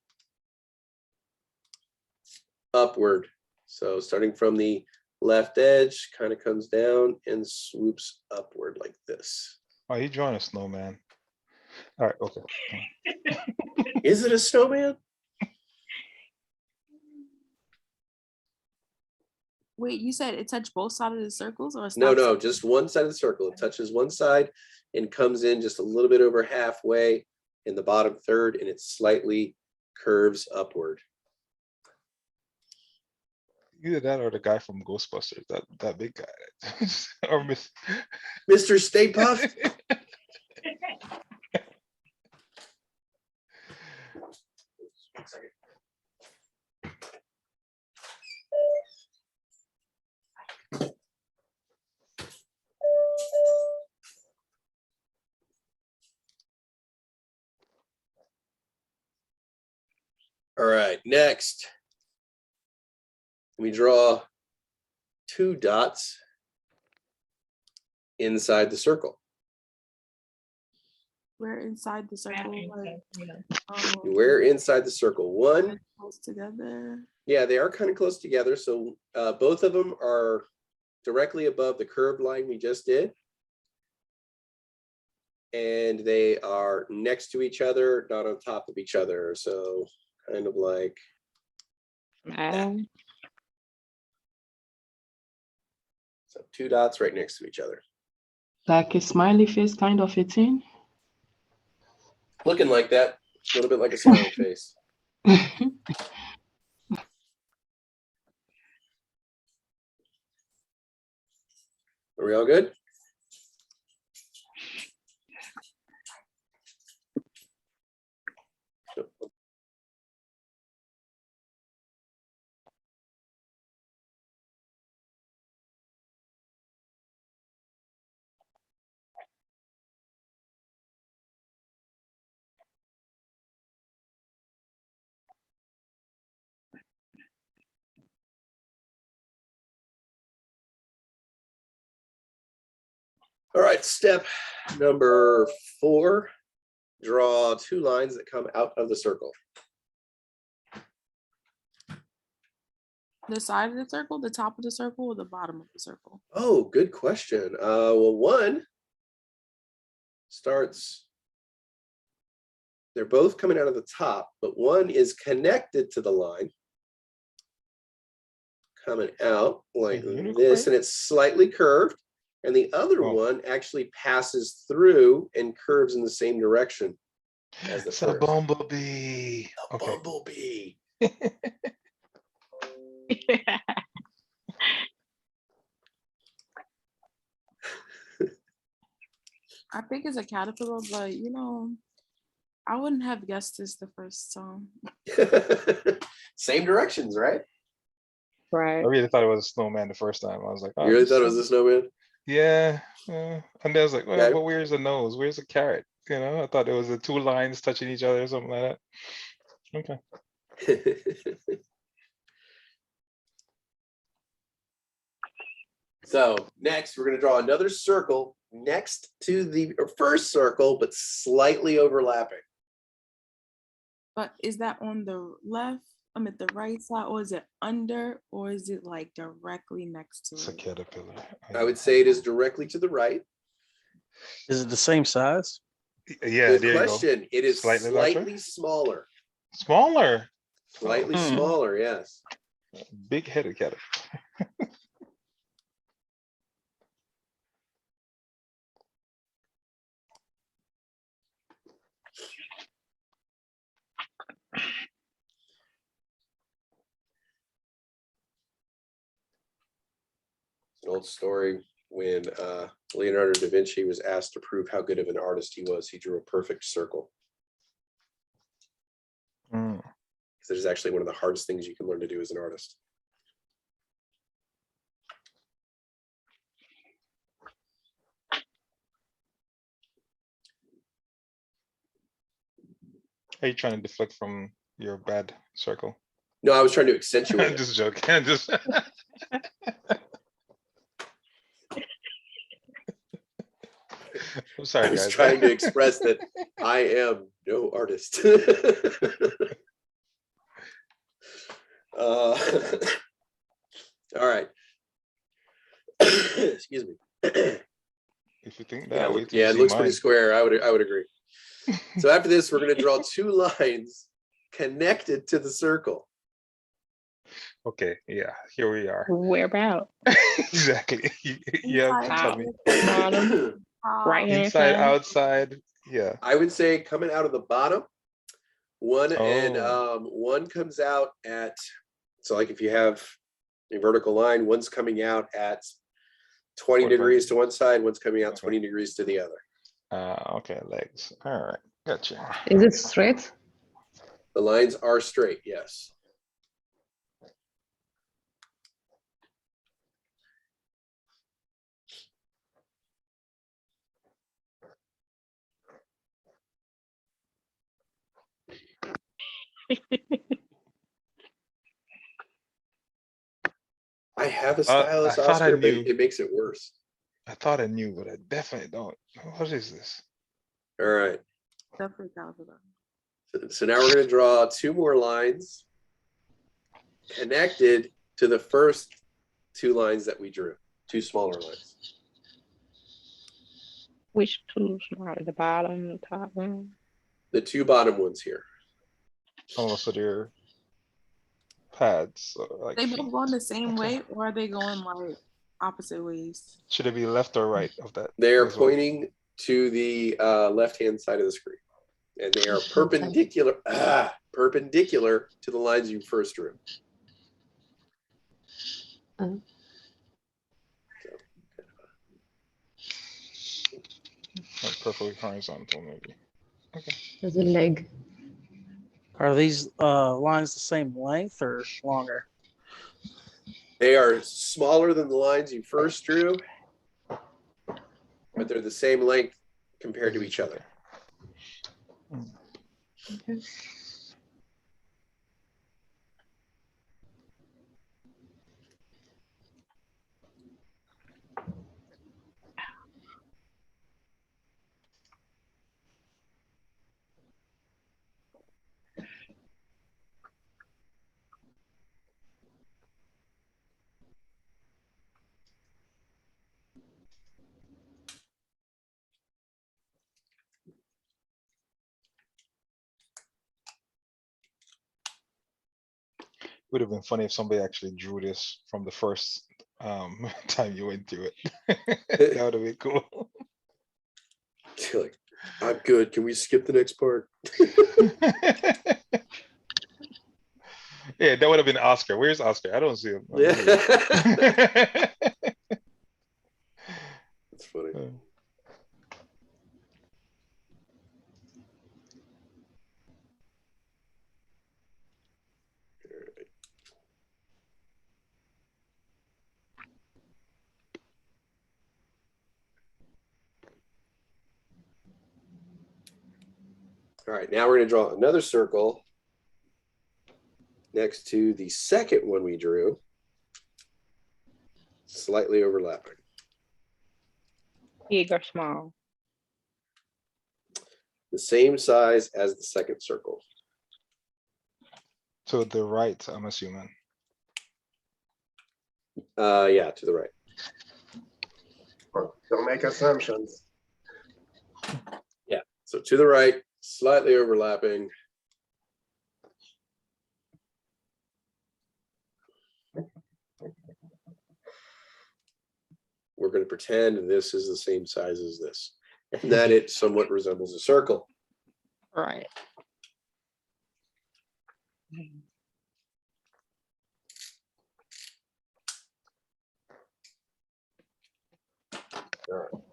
upward. So starting from the left edge, kind of comes down and swoops upward like this.
Oh, you drawing a snowman. All right, okay.
Is it a snowman?
Wait, you said it touched both sides of the circles or
No, just one side of the circle. It touches one side and comes in just a little bit over halfway in the bottom third, and it slightly curves upward.
Either that or the guy from Ghostbusters, that big guy. Or
Mr. Stay Puft. All right, next, we draw 2 dots inside the circle.
We're inside the circle.
Where inside the circle? One
close together.
Yeah, they are kind of close together. So both of them are directly above the curved line we just did. And they are next to each other, not on top of each other. So kind of like that. So 2 dots right next to each other.
Like a smiley face kind of a thing.
Looking like that, a little bit like a smiley face. Are we all good? All right, step number 4, draw 2 lines that come out of the circle.
The side of the circle, the top of the circle, or the bottom of the circle?
Oh, good question. Well, one starts, they're both coming out of the top, but one is connected to the line, coming out like this, and it's slightly curved. And the other one actually passes through and curves in the same direction as the
It's
first.
a bumblebee.
A bumblebee.
I think it's a caterpillar, but you know, I wouldn't have guessed this the first time.
Same directions, right?
I
Right.
really thought it was a snowman the first time. I was like, oh,
You really
this
thought it was
is-
a snowman?
Yeah. And then I was like, well,
Okay.
but where's the nose? Where's the carrot? You know, I thought it was the 2 lines touching each other or something like that. Okay.
So next, we're going to draw another circle next to the first circle, but slightly overlapping.
But is that on the left? I mean, the right side, or is it under, or is it like directly next to
It's a
it?
caterpillar.
I would say it is directly to the right.
Is it the same size?
Yeah,
Good
there
question. It is
Slightly larger?
slightly smaller.
Smaller.
Slightly
Hmm.
smaller, yes.
Big headed caterpillar.
It's an old story. When Leonardo da Vinci was asked to prove how good of an artist he was, he drew a perfect circle.
Mm.
Because it is actually one of the hardest things you can learn to do as an artist.
Are you trying to deflect from your bad circle?
No, I was trying to accentuate
I'm
it.
just joking. I'm just I'm sorry,
I was
guys.
trying to express that I am no artist. All right. Excuse me.
If you think that, wait till
Yeah,
you
it
see
looks
mine.
pretty square. I would agree. So after this, we're going to draw 2 lines connected to the circle.
Okay, yeah, here we are.
Where about?
Exactly. Yeah,
Inside,
tell me.
Bottom, right hand
Inside,
side.
outside, yeah.
I would say coming out of the bottom, one and
Oh.
one comes out at, so like if you have a vertical line, one's coming out at 20
45.
degrees to one side, one's coming out
Okay.
20 degrees to the other.
Okay, legs. All right, gotcha.
Is it straight?
The lines are straight, yes. I have a stylus,
I thought I
Oscar, but
knew.
it makes it worse.
I thought I knew, but I definitely don't. What is this?
All right.
definitely caterpillar.
So now we're going to draw 2 more lines connected to the first two lines that we drew, two smaller lines.
Which two small? The bottom, the top one.
The two bottom ones here.
Oh, so they're pads. Like,
They both going the same
Okay.
way, or are they going like opposite ways?
should it be left or right of that?
They are
as well?
pointing to the left-hand side of the screen. And they are perpendicular, perpendicular to the lines you first drew.
Like perfectly horizontal, maybe. Okay.
There's a leg.
Are these lines the same length or longer?
They are smaller than the lines you first drew, but they're the same length compared to each other.
Would have been funny if somebody actually drew this from the first time you went through it. That would have been cool.
You're like, I'm good. Can we skip the next part?
Yeah, that would have been Oscar. Where's Oscar? I don't see him.
Yeah. That's funny. All right, now we're going to draw another circle next to the second one we drew, slightly overlapping.
Big or small?
The same size as the second circle.
To the right, I'm assuming.
Yeah, to the right.
Don't make assumptions.
Yeah, so to the right, slightly overlapping. We're going to pretend this is the same size as this, and that it somewhat resembles a circle.
Right.
All right.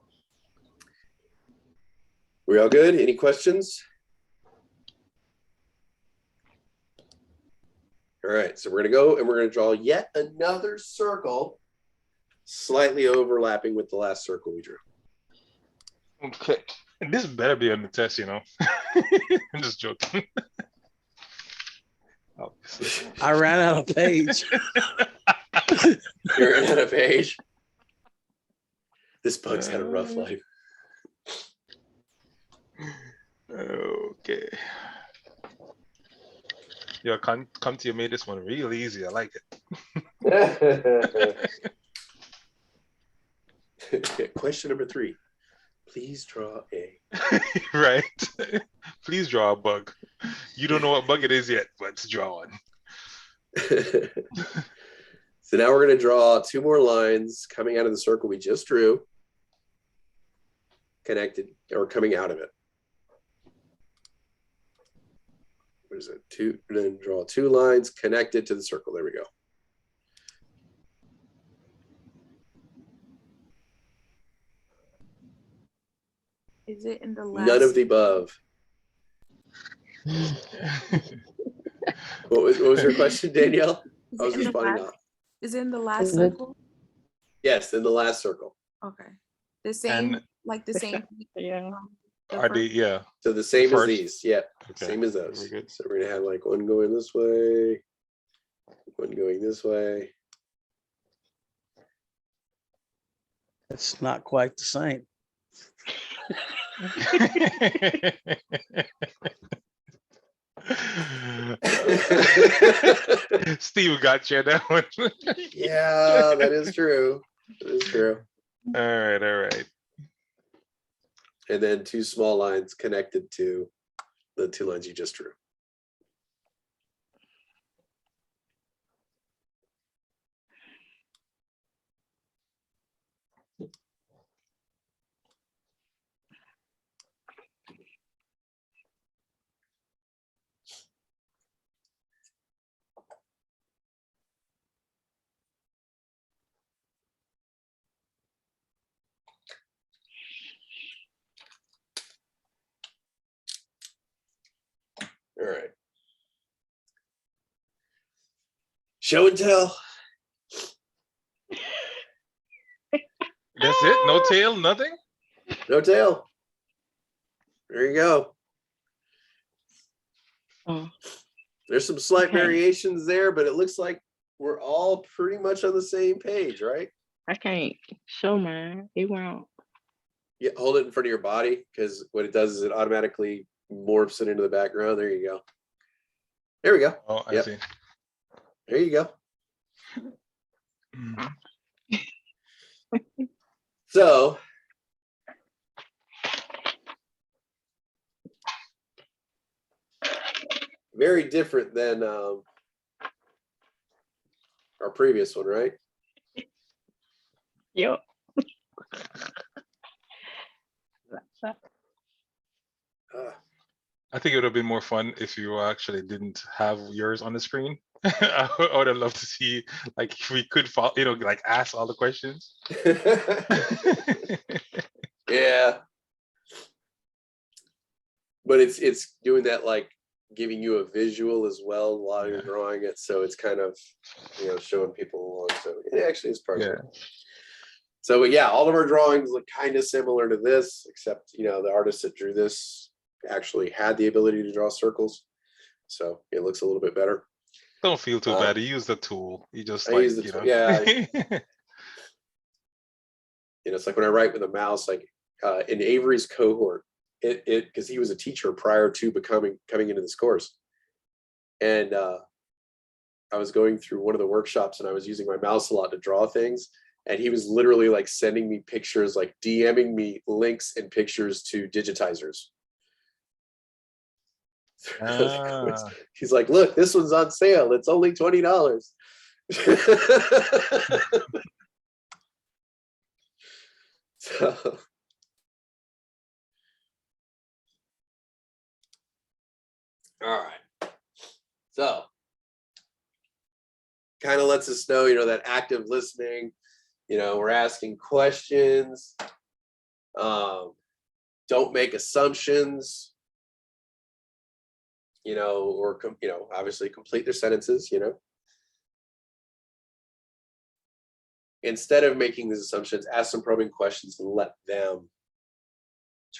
We all good? Any questions? All right, so we're going to go and we're going to draw yet another circle slightly overlapping with the last circle we drew.
Okay. And this better be on the test, you know. I'm just joking. Obviously.
I ran out of page.
You're on a page. This bug's had a rough life.
Okay. Yo, come to you made this one real easy. I like it.
Okay, question number 3. Please draw a.
Right. Please draw a bug. You don't know what bug it is yet, but draw one.
So now we're going to draw 2 more lines coming out of the circle we just drew, connected or coming out of it. What is it? 2, and then draw 2 lines connected to the circle. There we go.
Is it in the last?
None of the above. What was your question, Danielle? I was responding now.
Is it in the last
Is it?
circle?
Yes, in the last circle.
Okay. The same,
And-
like the same.
Yeah.
Are they, yeah.
So the same as
First.
these. Yeah,
Okay.
same as
Very
those.
good.
So we're gonna have like one going this way, one going this way.
It's not quite the same.
Steve got you on that one.
Yeah, that is true. That is true.
All right, all right.
And then two small lines connected to the two lines you just drew. All right. Show and tell.
That's it? No tail, nothing?
No tail. There you go.
Oh,
There's some slight
Okay.
variations there, but it looks like we're all pretty much on the same page, right?
I can't show mine. It won't.
Yeah, hold it in front of your body, because what it does is it automatically morphs it into the background. There you go. There we go.
Oh, I
Yep.
see.
There you go.
Mm.
So very different than our previous one, right?
Yep.
I think it would have been more fun if you actually didn't have yours on the screen. I would have loved to see, like, if we could follow, like ask all the questions.
Yeah. But it's doing that, like giving you a visual as well while you're
Yeah.
drawing it. So it's kind of, showing people along. So it actually is part of
Yeah.
it. So, but yeah, all of our drawings look kind of similar to this, except, the artist that drew this actually had the ability to draw circles. So it looks a little bit better.
Don't feel too bad. He used the tool. He just
I
like,
use the tool, yeah. It's like when I write with a mouse, like in Avery's cohort, it because he was a teacher prior to coming into this course. And I was going through one of the workshops and I was using my mouse a lot to draw things. And he was literally like sending me pictures, like DMing me links and pictures to digitizers.
Ah.
He's like, look, this one's on sale. It's only $20. So, all right. So kind of lets us know, that active listening, we're asking questions. Don't make assumptions, or, obviously complete their sentences, Instead of making these assumptions, ask some probing questions and let them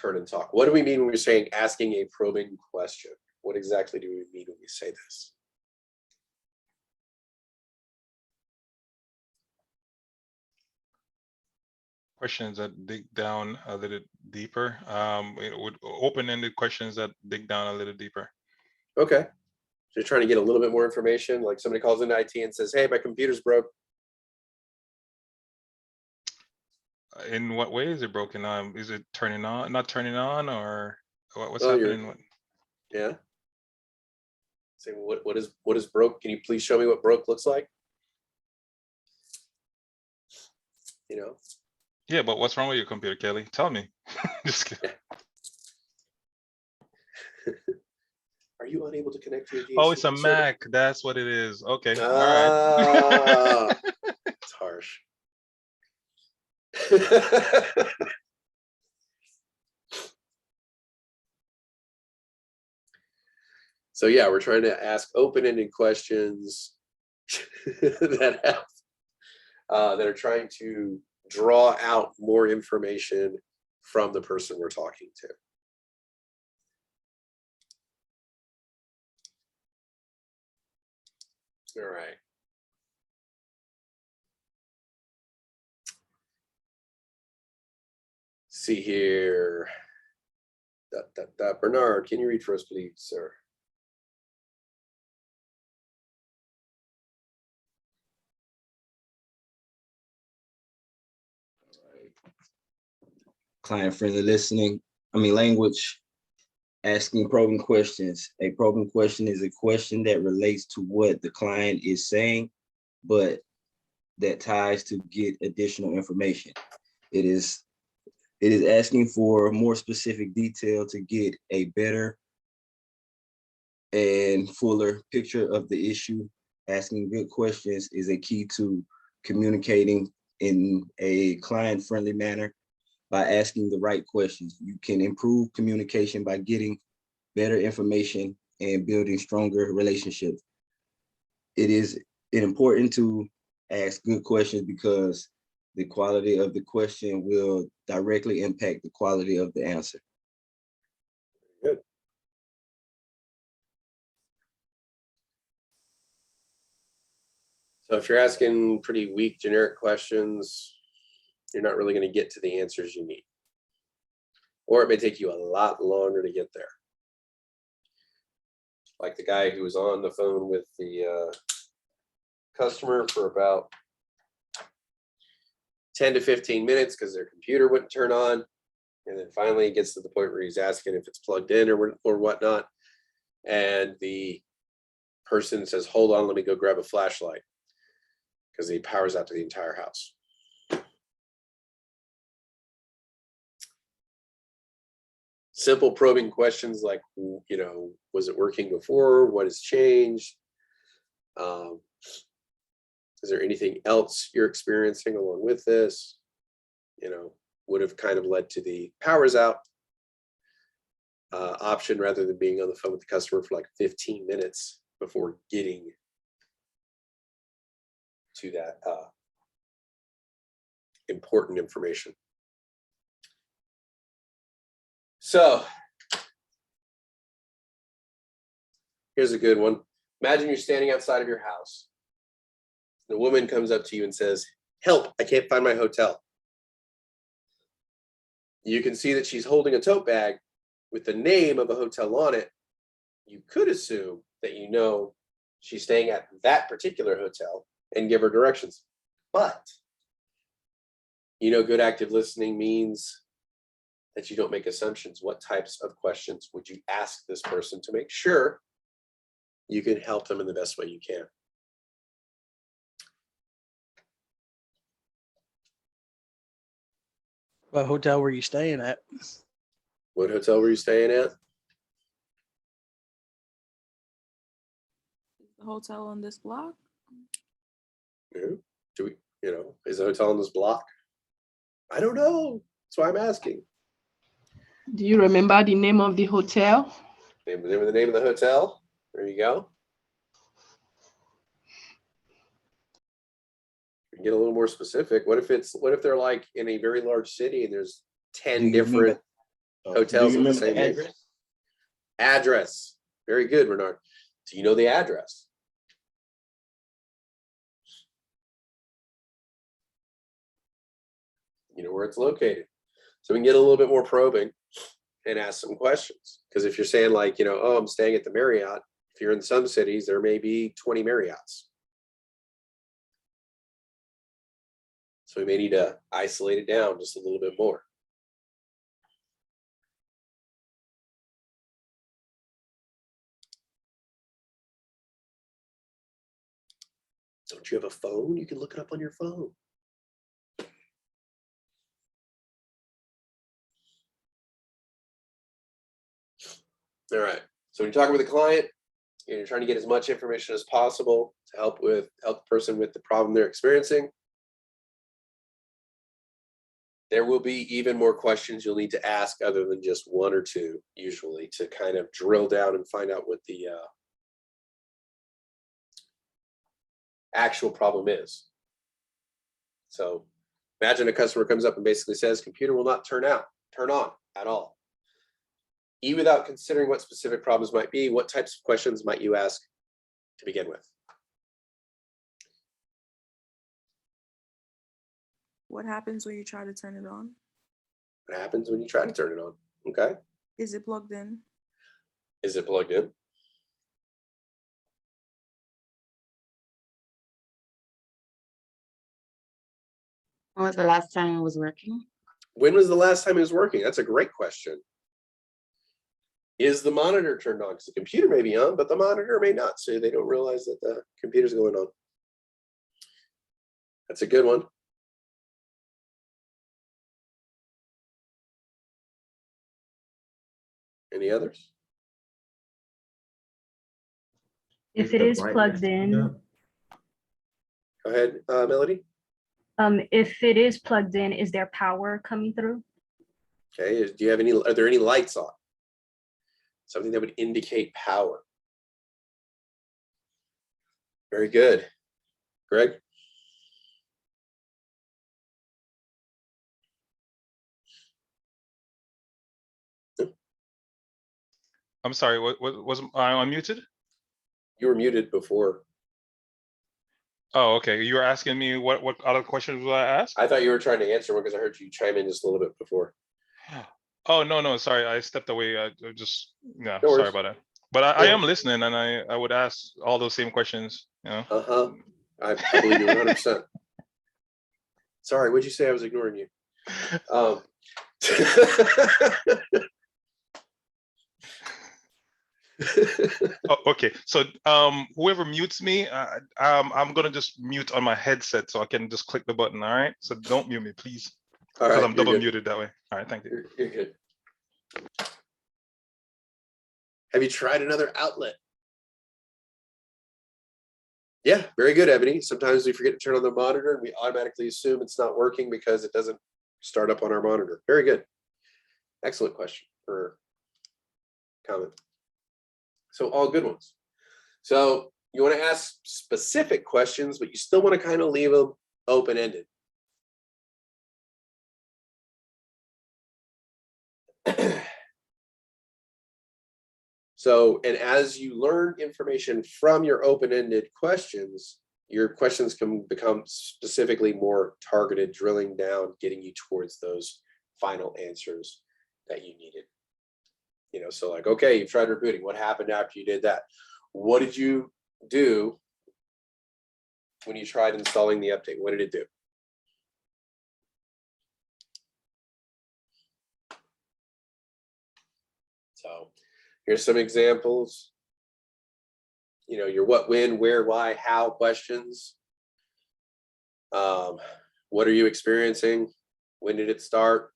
turn and talk. What do we mean when we're saying asking a probing question? What exactly do we mean when we say this?
Questions that dig down a little deeper. Open-ended questions that dig down a little deeper.
Okay. So you're trying to get a little bit more information, like somebody calls into IT and says, hey, my computer's broke.
In what way is it broken? Is it turning on, not turning on, or what's
Well,
happening?
Yeah. Say, what is broke? Can you please show me what broke looks like?
Yeah, but what's wrong with your computer, Kelly? Tell me. Just kidding.
Are you unable to connect to your DHCP
Oh, it's a
server?
Mac. That's what it is. Okay. All right.
It's harsh. So yeah, we're trying to ask open-ended questions that are trying to draw out more information from the person we're talking to. All right. See here. Bernard, can you read for us, please, sir?
Client-friendly listening, language, asking probing questions. A probing question is a question that relates to what the client is saying, but that ties to get additional information. It is asking for more specific detail to get a better and fuller picture of the issue. Asking good questions is a key to communicating in a client-friendly manner. By asking the right questions, you can improve communication by getting better information and building stronger relationships. It is important to ask good questions because the quality of the question will directly impact the quality of the answer.
Good. So if you're asking pretty weak generic questions, you're not really going to get to the answers you need. Or it may take you a lot longer to get there. Like the guy who was on the phone with the customer for about 10 to 15 minutes because their computer wouldn't turn on. And then finally it gets to the point where he's asking if it's plugged in or whatnot. And the person says, hold on, let me go grab a flashlight, because he powers out to the entire house. Simple probing questions like, was it working before? What has changed? Is there anything else you're experiencing along with this? Would have kind of led to the powers out option rather than being on the phone with the customer for like 15 minutes before getting to that important information. So here's a good one. Imagine you're standing outside of your house. The woman comes up to you and says, help, I can't find my hotel. You can see that she's holding a tote bag with the name of a hotel on it. You could assume that she's staying at that particular hotel and give her directions. But good active listening means that you don't make assumptions. What types of questions would you ask this person to make sure you can help them in the best way you can?
What hotel were you staying at?
What hotel were you staying at?
The hotel on this block?
Is the hotel on this block? I don't know. That's why I'm asking.
Do you remember the name of the hotel?
The name of the hotel. There you go. You can get a little more specific. What if they're like in a very large city and there's 10 different hotels in the same neighborhood? Address. Very good, Bernard. Do you know the address? You know where it's located. So we can get a little bit more probing and ask some questions. Because if you're saying like, oh, I'm staying at the Marriott, if you're in some cities, there may be 20 Marriotts. So we may need to isolate it down just a little bit more. Don't you have a phone? You can look it up on your phone. All right. So when you're talking with a client, you're trying to get as much information as possible to help the person with the problem they're experiencing. There will be even more questions you'll need to ask other than just one or two, usually, to kind of drill down and find out what the actual problem is. So imagine a customer comes up and basically says, computer will not turn on at all. Even without considering what specific problems might be, what types of questions might you ask to begin with?
What happens when you try to turn it on?
What happens when you try to turn it on? Okay.
Is it plugged in?
Is it plugged in?
When was the last time it was working?
When was the last time it was working? That's a great question. Is the monitor turned on? Because the computer may be on, but the monitor may not, so they don't realize that the computer's going on. That's a good one. Any others?
If it is plugged in,
Go ahead, Melody.
if it is plugged in, is there power coming through?
Okay, do you have any, are there any lights on? Something that would indicate power. Very good. Greg?
I'm sorry, was I unmuted?
You were muted before.
Oh, okay. You were asking me what other questions will I ask?
I thought you were trying to answer one because I heard you chime in just a little bit before.
Oh, no, sorry. I stepped away. I just, yeah,
No
sorry
worries.
about that. But I am listening, and I would ask all those same questions, you know?
Uh-huh. I believe you 100%. Sorry, what'd you say? I was ignoring you.
Oh, okay, so whoever mutes me, I'm gonna just mute on my headset so I can just click the button. All right, so don't mute me, please,
All
because
right,
I'm double
good.
muted that way. All right, thank you.
You're good. Have you tried another outlet? Yeah, very good, Ebony. Sometimes we forget to turn on the monitor and we automatically assume it's not working because it doesn't start up on our monitor. Very good. Excellent question or comment. So all good ones. So you want to ask specific questions, but you still want to kind of leave them open-ended. So, and as you learn information from your open-ended questions, your questions can become specifically more targeted, drilling down, getting you towards those final answers that you needed. You know, so like, okay, you've tried rebooting. What happened after you did that? What did you do when you tried installing the update? What did it do? So here's some examples. You know, your what, when, where, why, how questions. What are you experiencing? When did it start?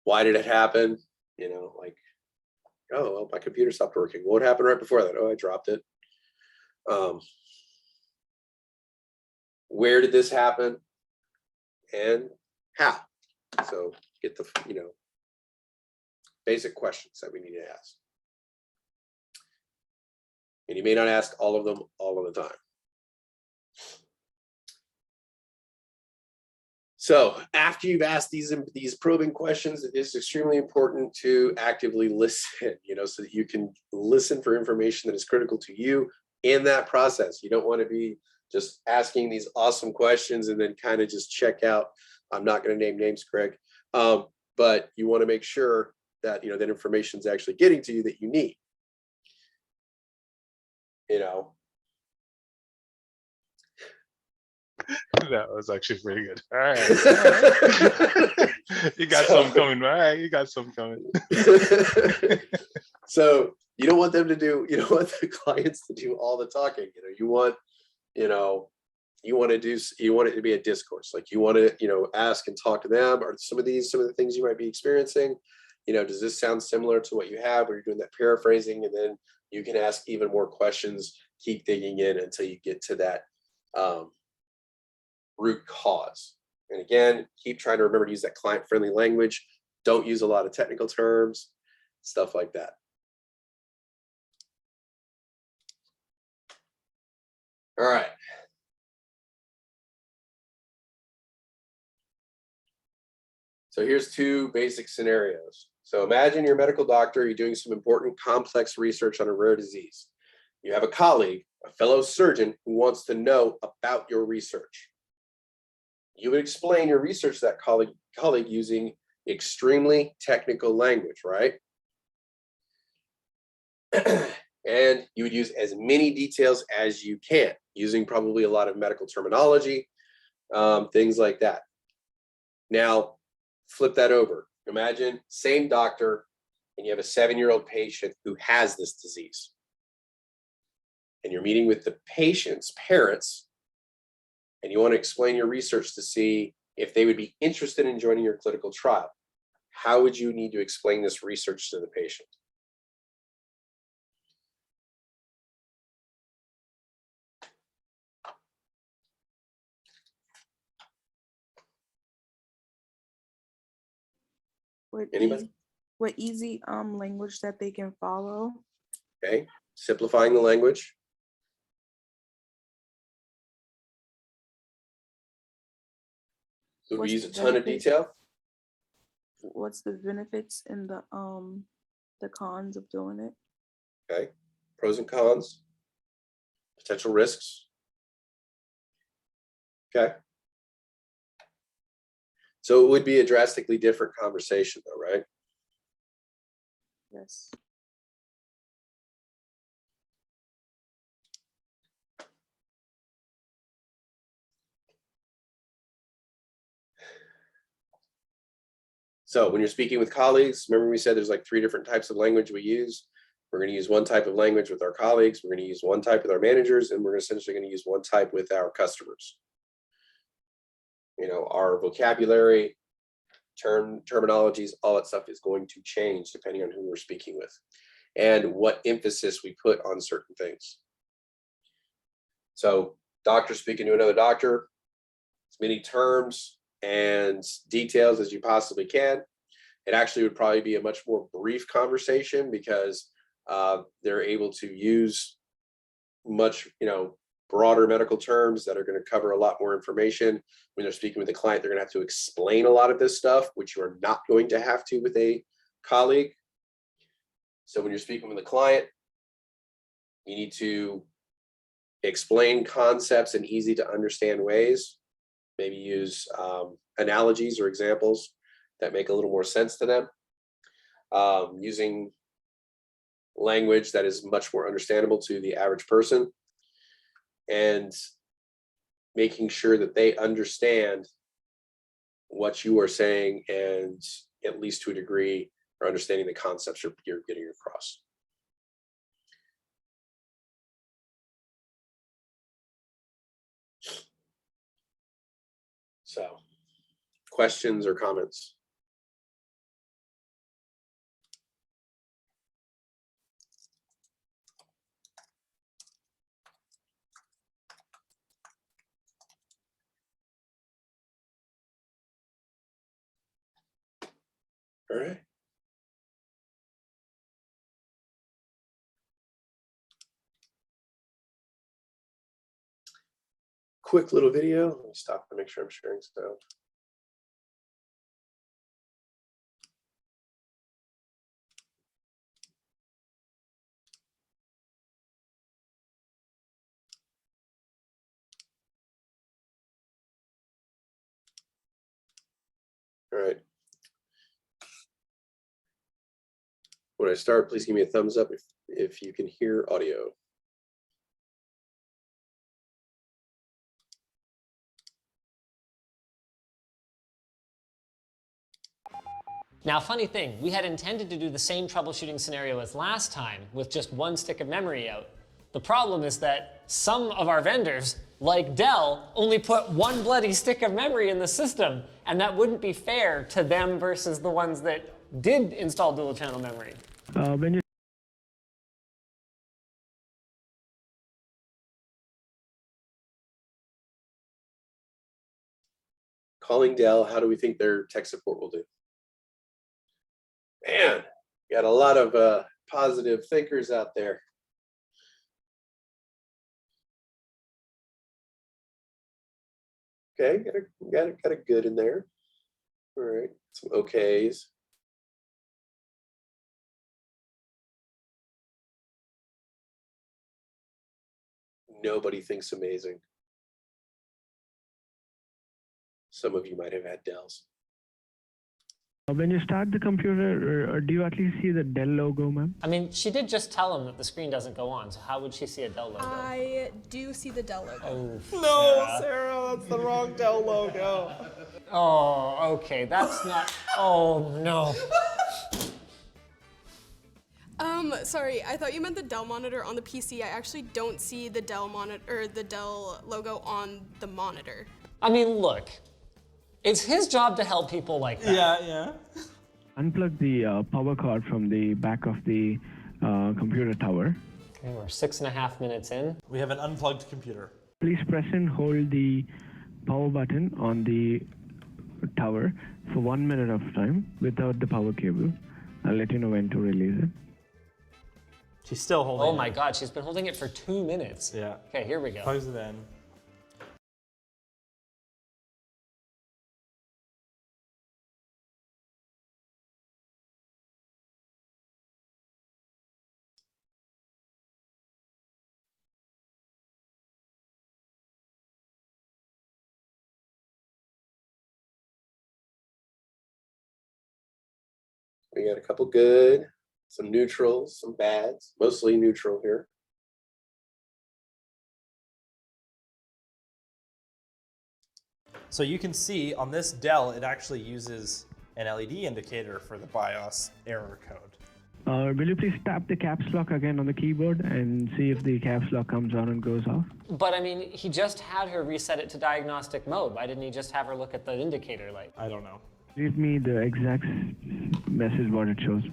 Why did it happen? You know, like, oh, well, my computer stopped working. What happened right before that? Oh, I dropped it. Where did this happen? And how? So get the, you know, basic questions that we need to ask. And you may not ask all of them all of the time. So after you've asked these probing questions, it is extremely important to actively listen, you know, so that you can listen for information that is critical to you in that process. You don't want to be just asking these awesome questions and then kind of just check out. I'm not going to name names, Craig, but you want to make sure that, you know, that information is actually getting to you that you need. You know.
That was actually pretty good. All right. All right. You got some coming. All right, you got some coming.
So you don't want them to do, you don't want the clients to do all the talking. You know, you want it to be a discourse. Like you want to, you know, ask and talk to them. Or some of the things you might be experiencing, you know, does this sound similar to what you have, where you're doing that paraphrasing? And then you can ask even more questions, keep digging in until you get to that root cause. And again, keep trying to remember to use that client-friendly language. Don't use a lot of technical terms, stuff like that. All right. So here's two basic scenarios. So imagine you're a medical doctor, you're doing some important complex research on a rare disease. You have a colleague, a fellow surgeon, who wants to know about your research. You would explain your research to that colleague using extremely technical language, right? And you would use as many details as you can, using probably a lot of medical terminology, things like that. Now, flip that over. Imagine same doctor, and you have a 7-year-old patient who has this disease. And you're meeting with the patient's parents, and you want to explain your research to see if they would be interested in joining your clinical trial. How would you need to explain this research to the patient? Anybody?
What easy language that they can follow.
Okay, simplifying the language. Would we use a ton of detail?
What's the benefits and the cons of doing it?
Okay, pros and cons, potential risks. Okay. So it would be a drastically different conversation though, right?
Yes.
So when you're speaking with colleagues, remember we said there's like 3 different types of language we use. We're going to use one type of language with our colleagues. We're going to use one type with our managers, and we're essentially going to use one type with our customers. You know, our vocabulary, terminologies, all that stuff is going to change depending on who we're speaking with and what emphasis we put on certain things. So doctor speaking to another doctor, as many terms and details as you possibly can. It actually would probably be a much more brief conversation because they're able to use much, broader medical terms that are going to cover a lot more information. When they're speaking with a client, they're going to have to explain a lot of this stuff, which you are not going to have to with a colleague. So when you're speaking with a client, you need to explain concepts in easy to understand ways, maybe use analogies or examples that make a little more sense to them, using language that is much more understandable to the average person, and making sure that they understand what you are saying, and at least to a degree are understanding the concepts you're getting across. So, questions or comments? All right. Quick little video. Let me stop to make sure I'm sharing sound. All right. When I start, please give me a thumbs up if you can hear audio.
Now, funny thing, we had intended to do the same troubleshooting scenario as last time with just one stick of memory out. The problem is that some of our vendors, like Dell, only put one bloody stick of memory in the system, and that wouldn't be fair to them versus the ones that did install dual channel memory.
Calling Dell, how do we think their tech support will do? Man, got a lot of positive thinkers out there. Okay, got a good in there. All right, some okays. Nobody thinks amazing. Some of you might have had Dells.
When you start the computer, do you at least see the Dell logo, ma'am?
I mean, she did just tell him that the screen doesn't go on, so how would she see a Dell logo?
I do see the Dell logo.
Oh,
No, Sarah, that's the wrong Dell logo.
Oh, okay, that's not. Oh no.
Sorry, I thought you meant the Dell monitor on the PC. I actually don't see the Dell monitor or the Dell logo on the monitor.
I mean, look, it's his job to help people like that.
Yeah.
Unplug the power cord from the back of the computer tower.
Okay, we're 6.5 minutes in.
We have an unplugged computer.
Please press and hold the power button on the tower for 1 minute of time without the power cable. I'll let you know when to release it.
She's still holding
Oh my God, she's been holding it for 2 minutes.
Yeah.
Okay, here we go.
Plugs it in.
We got a couple good, some neutrals, some bads, mostly neutral here.
So you can see on this Dell, it actually uses an LED indicator for the BIOS error code.
Will you please tap the caps lock again on the keyboard and see if the caps lock comes on and goes off?
But I mean, he just had her reset it to diagnostic mode. Why didn't he just have her look at the indicator light?
I don't know.
Read me the exact message what it shows.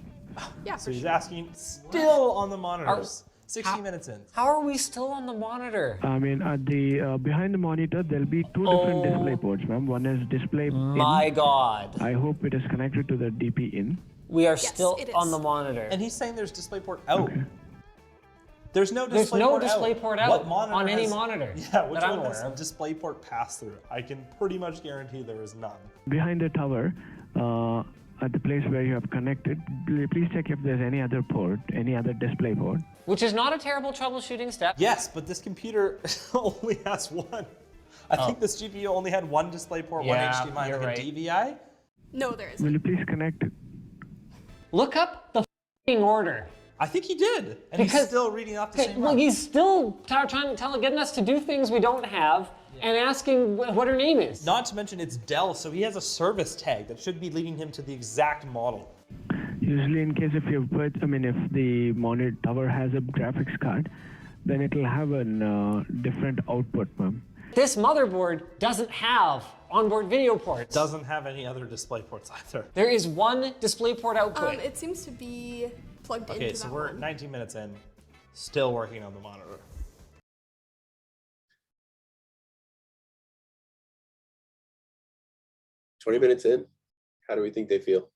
Yeah.
So he's asking still on the monitors. 60 minutes in.
How are we still on the monitor?
I mean, at the behind the monitor, there'll be two different display ports, ma'am. One is display
My
in.
God.
I hope it is connected to the DP in.
We are still on the monitor.
And he's saying there's DisplayPort out.
Okay.
There's no
DisplayPort out
What monitor
on any
has-
monitor
Yeah, which
that I'm
one has
aware of.
DisplayPort pass through? I can pretty much guarantee there is none.
Behind the tower, at the place where you have connected, please check if there's any other port, any other display port.
Which is not a terrible troubleshooting step.
Yes, but this computer only has one. I think this GPU only had one DisplayPort, one HDMI,
you're
and
right.
a DVI.
No, there isn't.
Will you please connect it?
Look up the f***ing order.
I think he did, and he's still reading off the same
Well,
one.
he's still getting us to do things we don't have and asking what her name is.
Not to mention it's Dell, so he has a service tag that should be leading him to the exact model.
Usually in case if you put, if the monitor tower has a graphics card, then it will have a different output, ma'am.
This motherboard doesn't have onboard video ports.
Doesn't have any other display ports either.
There is one DisplayPort output.
It seems to be plugged into
Okay, so
that
we're
one.
19 minutes in, still working on the monitor.
"20 minutes in, how do we think they feel?"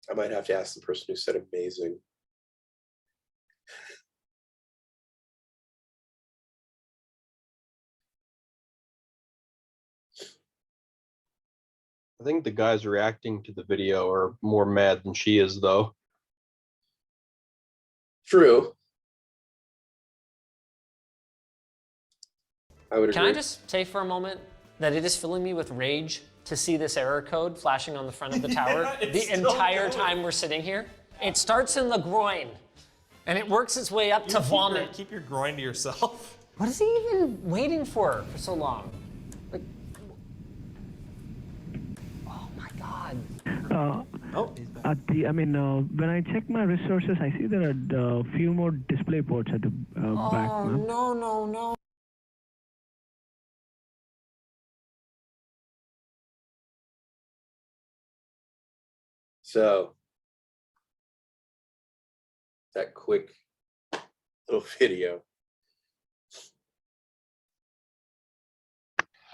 I might have to ask the person who said amazing.
I think the guys reacting to the video are more mad than she is, though.
True. I would
Can
agree.
I just say for a moment that it is filling me with rage to see this error code flashing on the front of the tower the entire time we're sitting here? It starts in the groin and it works its way up to vomit.
Keep your groin to yourself.
What is he even waiting for so long? Like, oh my God.
At the, when I check my resources, I see there are a few more display ports at the back,
Oh,
ma'am.
no.
So that quick little video.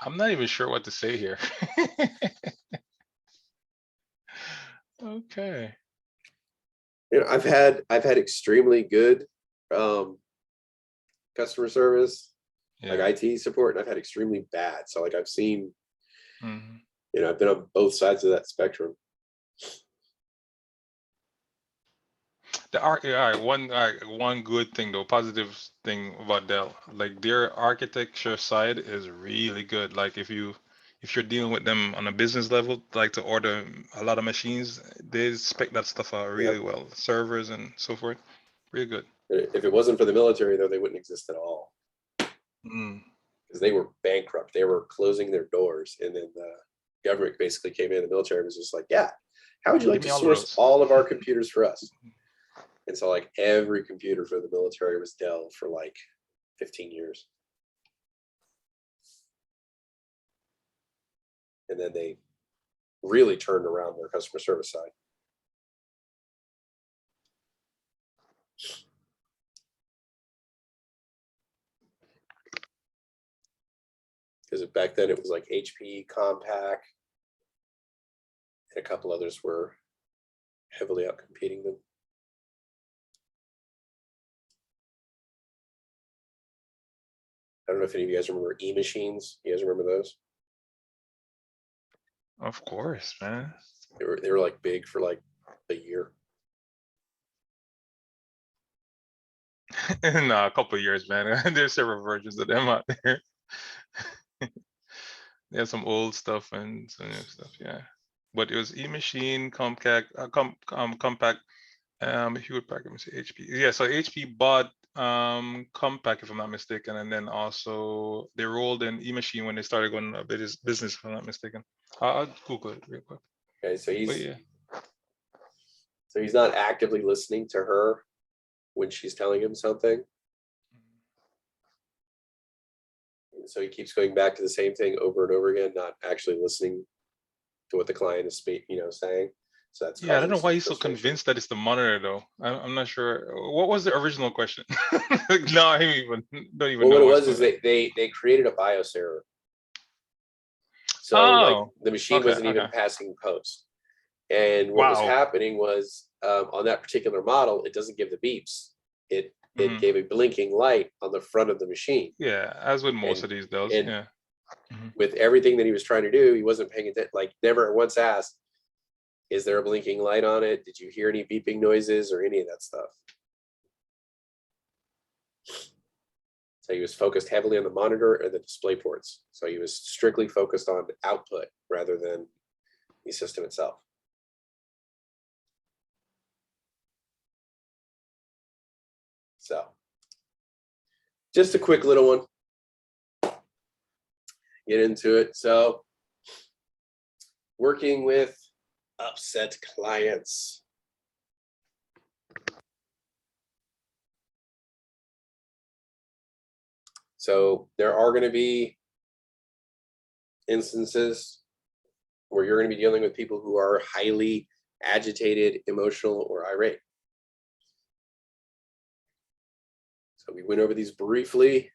I'm not even sure what to say here. Okay.
I've had extremely good customer service, like IT support, and I've had extremely bad. So like I've seen, I've been on both sides of that spectrum.
One good thing though, positive thing about Dell, like their architecture side is really good. Like if you're dealing with them on a business level, like to order a lot of machines, they spec that stuff out really well. Servers and so forth, really good.
If it wasn't for the military, though, they wouldn't exist at all.
Mm.
Because they were bankrupt. They were closing their doors. And then the government basically came in, the military was just like, yeah, how would you like
Give
to
me all
source
those.
all of our computers for us? And so like every computer for the military was Dell for like 15 years. And then they really turned around their customer service side. Because back then it was like HP, Compaq, and a couple others were heavily out competing them. I don't know if any of you guys remember e-machines. You guys remember those?
Of course, man.
They were like big for like a year.
No, a couple of years, man. There's several versions of them out there. They have some old stuff and some new stuff, yeah. But it was E-Machine, Compaq, Compaq, Hewlett Packard, let me say HP. Yeah, so HP bought Compaq, if I'm not mistaken, and then also they rolled in E-Machine when they started going a business, if I'm not mistaken. I'll Google it real quick.
Okay, so
yeah.
he's not actively listening to her when she's telling him something. And so he keeps going back to the same thing over and over again, not actually listening to what the client is saying. So that's
Yeah, I don't know
causing
why he's so
frustration.
convinced that it's the monitor though. I'm not sure. What was the original question? No, I don't even
Well,
know.
what it
what's
was is
going
they created a BIOS error. So like
Oh,
the machine
okay,
wasn't even
okay.
passing post. And what was
Wow.
happening was on that particular model, it doesn't give the beeps. It
Mhm.
gave a blinking light on the front of the machine.
Yeah, as with most of these does.
And
Yeah.
with everything that he was trying to do, he wasn't paying attention. Like never once asked, is there a blinking light on it? Did you hear any beeping noises or any of that stuff? So he was focused heavily on the monitor and the display ports. So he was strictly focused on output rather than the system itself. So just a quick little one. Get into it. So working with upset clients. So there are going to be instances where you're going to be dealing with people who are highly agitated, emotional, or irate. So we went over these briefly.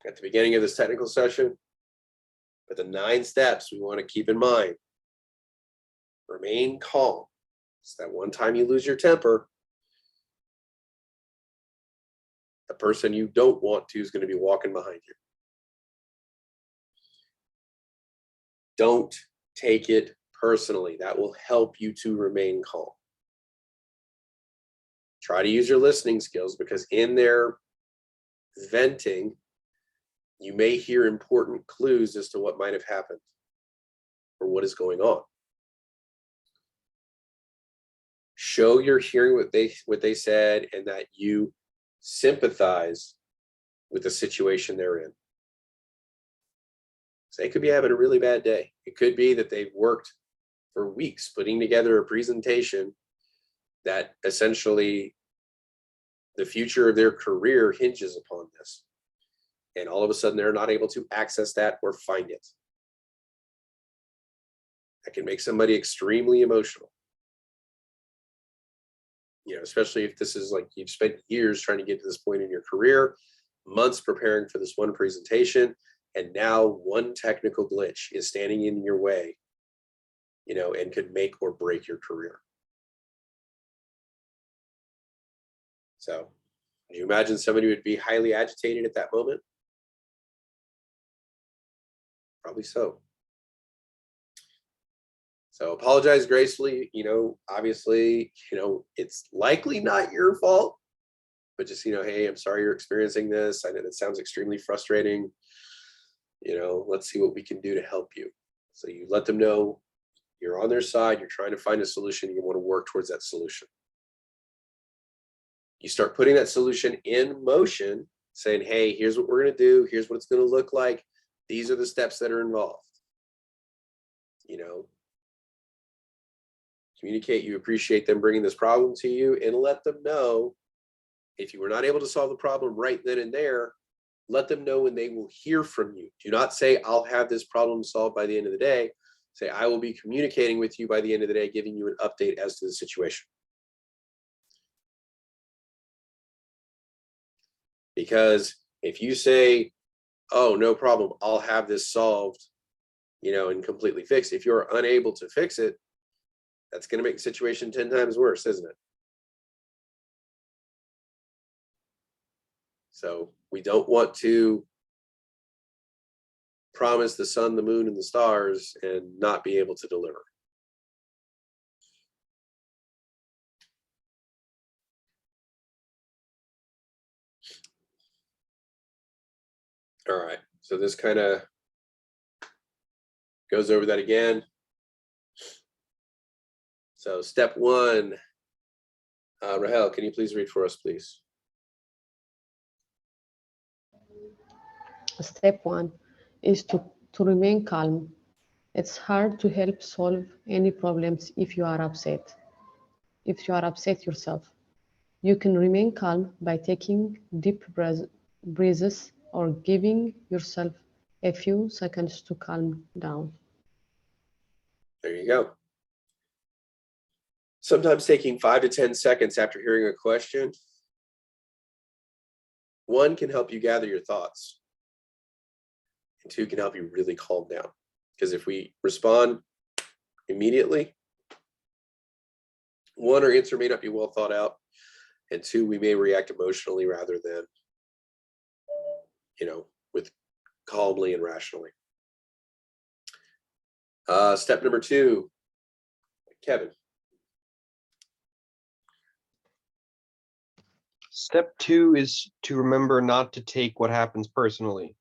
At the beginning of this technical session, but the 9 steps we want to keep in mind. Remain calm. It's that one time you lose your temper, the person you don't want to is going to be walking behind you. Don't take it personally. That will help you to remain calm. Try to use your listening skills because in their venting, you may hear important clues as to what might have happened or what is going on. Show you're hearing what they said and that you sympathize with the situation they're in. So they could be having a really bad day. It could be that they've worked for weeks putting together a presentation that essentially the future of their career hinges upon this. And all of a sudden they're not able to access that or find it. That can make somebody extremely emotional. You know, especially if this is like you've spent years trying to get to this point in your career, months preparing for this one presentation, and now one technical glitch is standing in your way, you know, and could make or break your career. So, do you imagine somebody would be highly agitated at that moment? Probably so. So apologize gracefully, obviously, it's likely not your fault, but just, hey, I'm sorry you're experiencing this. I know that sounds extremely frustrating. Let's see what we can do to help you. So you let them know you're on their side, you're trying to find a solution, you want to work towards that solution. You start putting that solution in motion, saying, hey, here's what we're going to do. Here's what it's going to look like. These are the steps that are involved. Communicate you appreciate them bringing this problem to you, and let them know if you were not able to solve the problem right then and there, let them know when they will hear from you. Do not say, I'll have this problem solved by the end of the day. Say, I will be communicating with you by the end of the day, giving you an update as to the situation. Because if you say, oh, no problem, I'll have this solved, and completely fixed, if you're unable to fix it, that's going to make the situation 10 times worse, isn't it? So we don't want to promise the sun, the moon, and the stars and not be able to deliver. All right, so this kind of goes over that again. So step one, Rahel, can you please read for us, please?
Step one is to remain calm. It's hard to help solve any problems if you are upset. If you are upset yourself, you can remain calm by taking deep breaths or giving yourself a few seconds to calm down.
There you go. Sometimes taking 5 to 10 seconds after hearing a question, one, can help you gather your thoughts, and two, can help you really calm down. Because if we respond immediately, one, our answer may not be well thought out, and two, we may react emotionally rather than, with calmly and rationally. Step number two, Kevin.
Step two is to remember not to take what happens personally.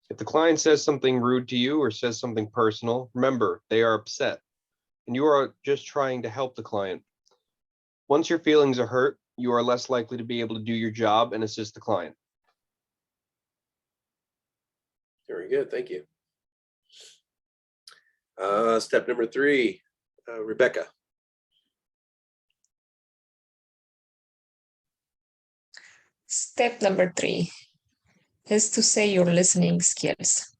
If the client says something rude to you or says something personal, remember they are upset and you are just trying to help the client. Once your feelings are hurt, you are less likely to be able to do your job and assist the client.
Very good, thank you. Step number three, Rebecca.
Step number 3 is to say your listening skills.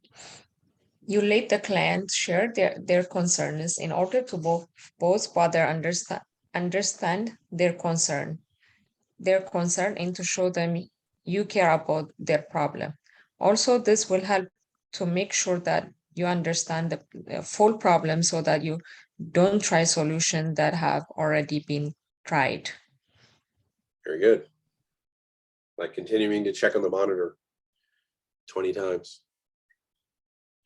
You let the client share their concerns in order to both better understand their concern and to show them you care about their problem. Also, this will help to make sure that you understand the full problem so that you don't try solutions that have already been tried.
Very good. Like continuing to check on the monitor 20 times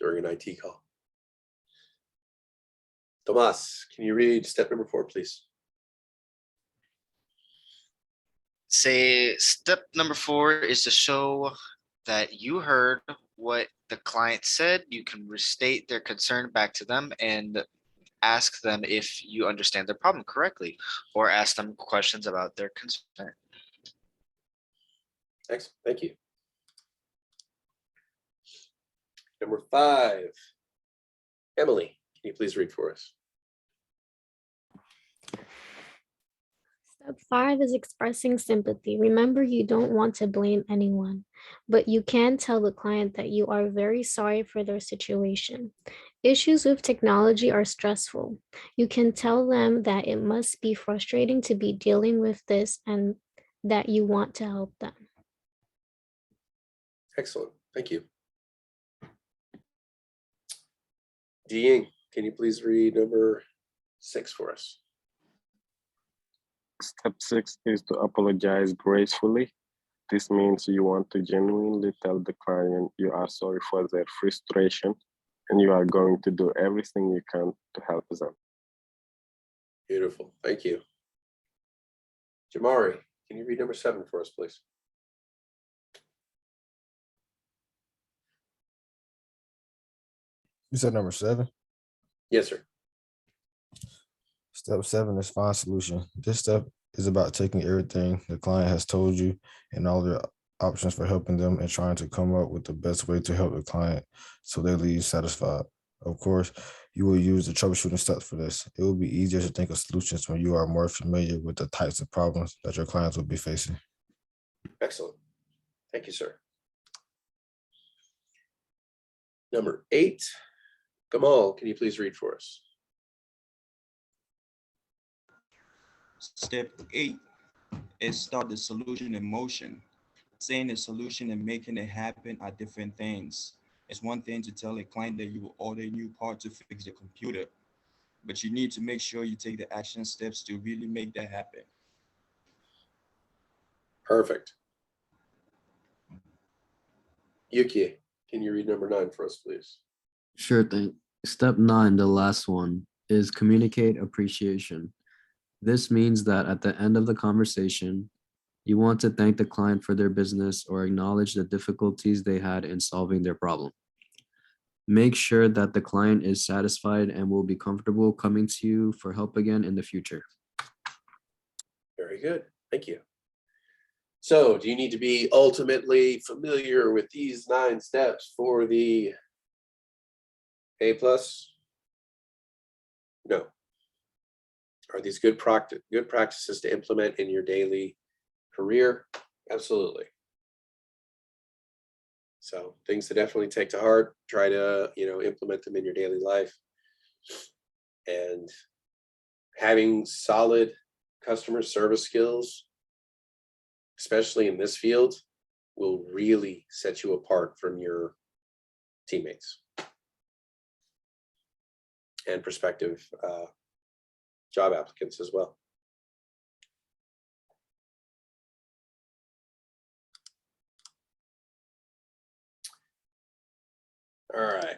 during an IT call. Tomas, can you read step number 4, please?
Say step number 4 is to show that you heard what the client said. You can restate their concern back to them and ask them if you understand their problem correctly, or ask them questions about their concern.
Excellent, thank you. Number 5, Emily, can you please read for us?
Step 5 is expressing sympathy. Remember, you don't want to blame anyone, but you can tell the client that you are very sorry for their situation. Issues with technology are stressful. You can tell them that it must be frustrating to be dealing with this and that you want to help them.
Excellent, thank you. Dean, can you please read number 6 for us?
Step 6 is to apologize gracefully. This means you want to genuinely tell the client you are sorry for their frustration and you are going to do everything you can to help them.
Beautiful. Thank you. Jamari, can you read number 7 for us, please?
You said number 7?
Yes, sir.
Step 7 is find solution. This step is about taking everything the client has told you and all their options for helping them and trying to come up with the best way to help the client so they leave satisfied. Of course, you will use the troubleshooting steps for this. It will be easier to think of solutions when you are more familiar with the types of problems that your clients will be facing.
Excellent. Thank you, sir. Number 8, Gamal, can you please read for us?
Step 8 is start the solution in motion. Saying the solution and making it happen are different things. It's one thing to tell a client that you will order a new part to fix the computer, but you need to make sure you take the action steps to really make that happen.
Perfect. Yuki, can you read number 9 for us, please?
Sure thing. Step 9, the last one, is communicate appreciation. This means that at the end of the conversation, you want to thank the client for their business or acknowledge the difficulties they had in solving their problem. Make sure that the client is satisfied and will be comfortable coming to you for help again in the future.
Very good. Thank you. So, do you need to be ultimately familiar with these 9 steps for the A+? No. Are these good practices to implement in your daily career? Absolutely. So things to definitely take to heart, try to, implement them in your daily life. And having solid customer service skills, especially in this field, will really set you apart from your teammates and prospective job applicants as well. All right.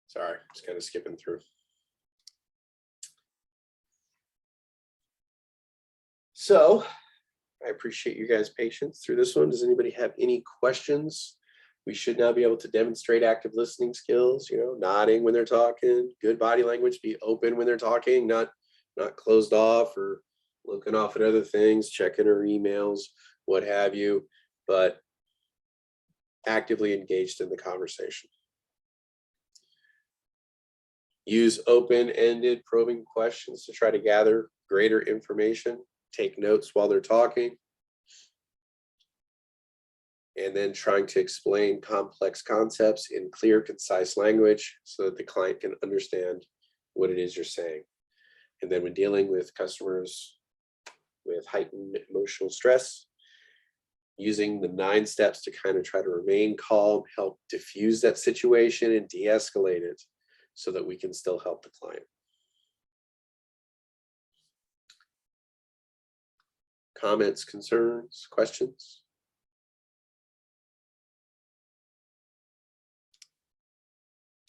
Sorry, just kind of skipping through. So I appreciate you guys' patience through this one. Does anybody have any questions? We should now be able to demonstrate active listening skills, nodding when they're talking, good body language, be open when they're talking, not closed off or looking off at other things, checking her emails, what have you, but actively engaged in the conversation. Use open-ended probing questions to try to gather greater information. Take notes while they're talking. And then trying to explain complex concepts in clear, concise language so that the client can understand what it is you're saying. And then when dealing with customers with heightened emotional stress, using the 9 steps to kind of try to remain calm, help diffuse that situation and de-escalate it so that we can still help the client. Comments, concerns, questions?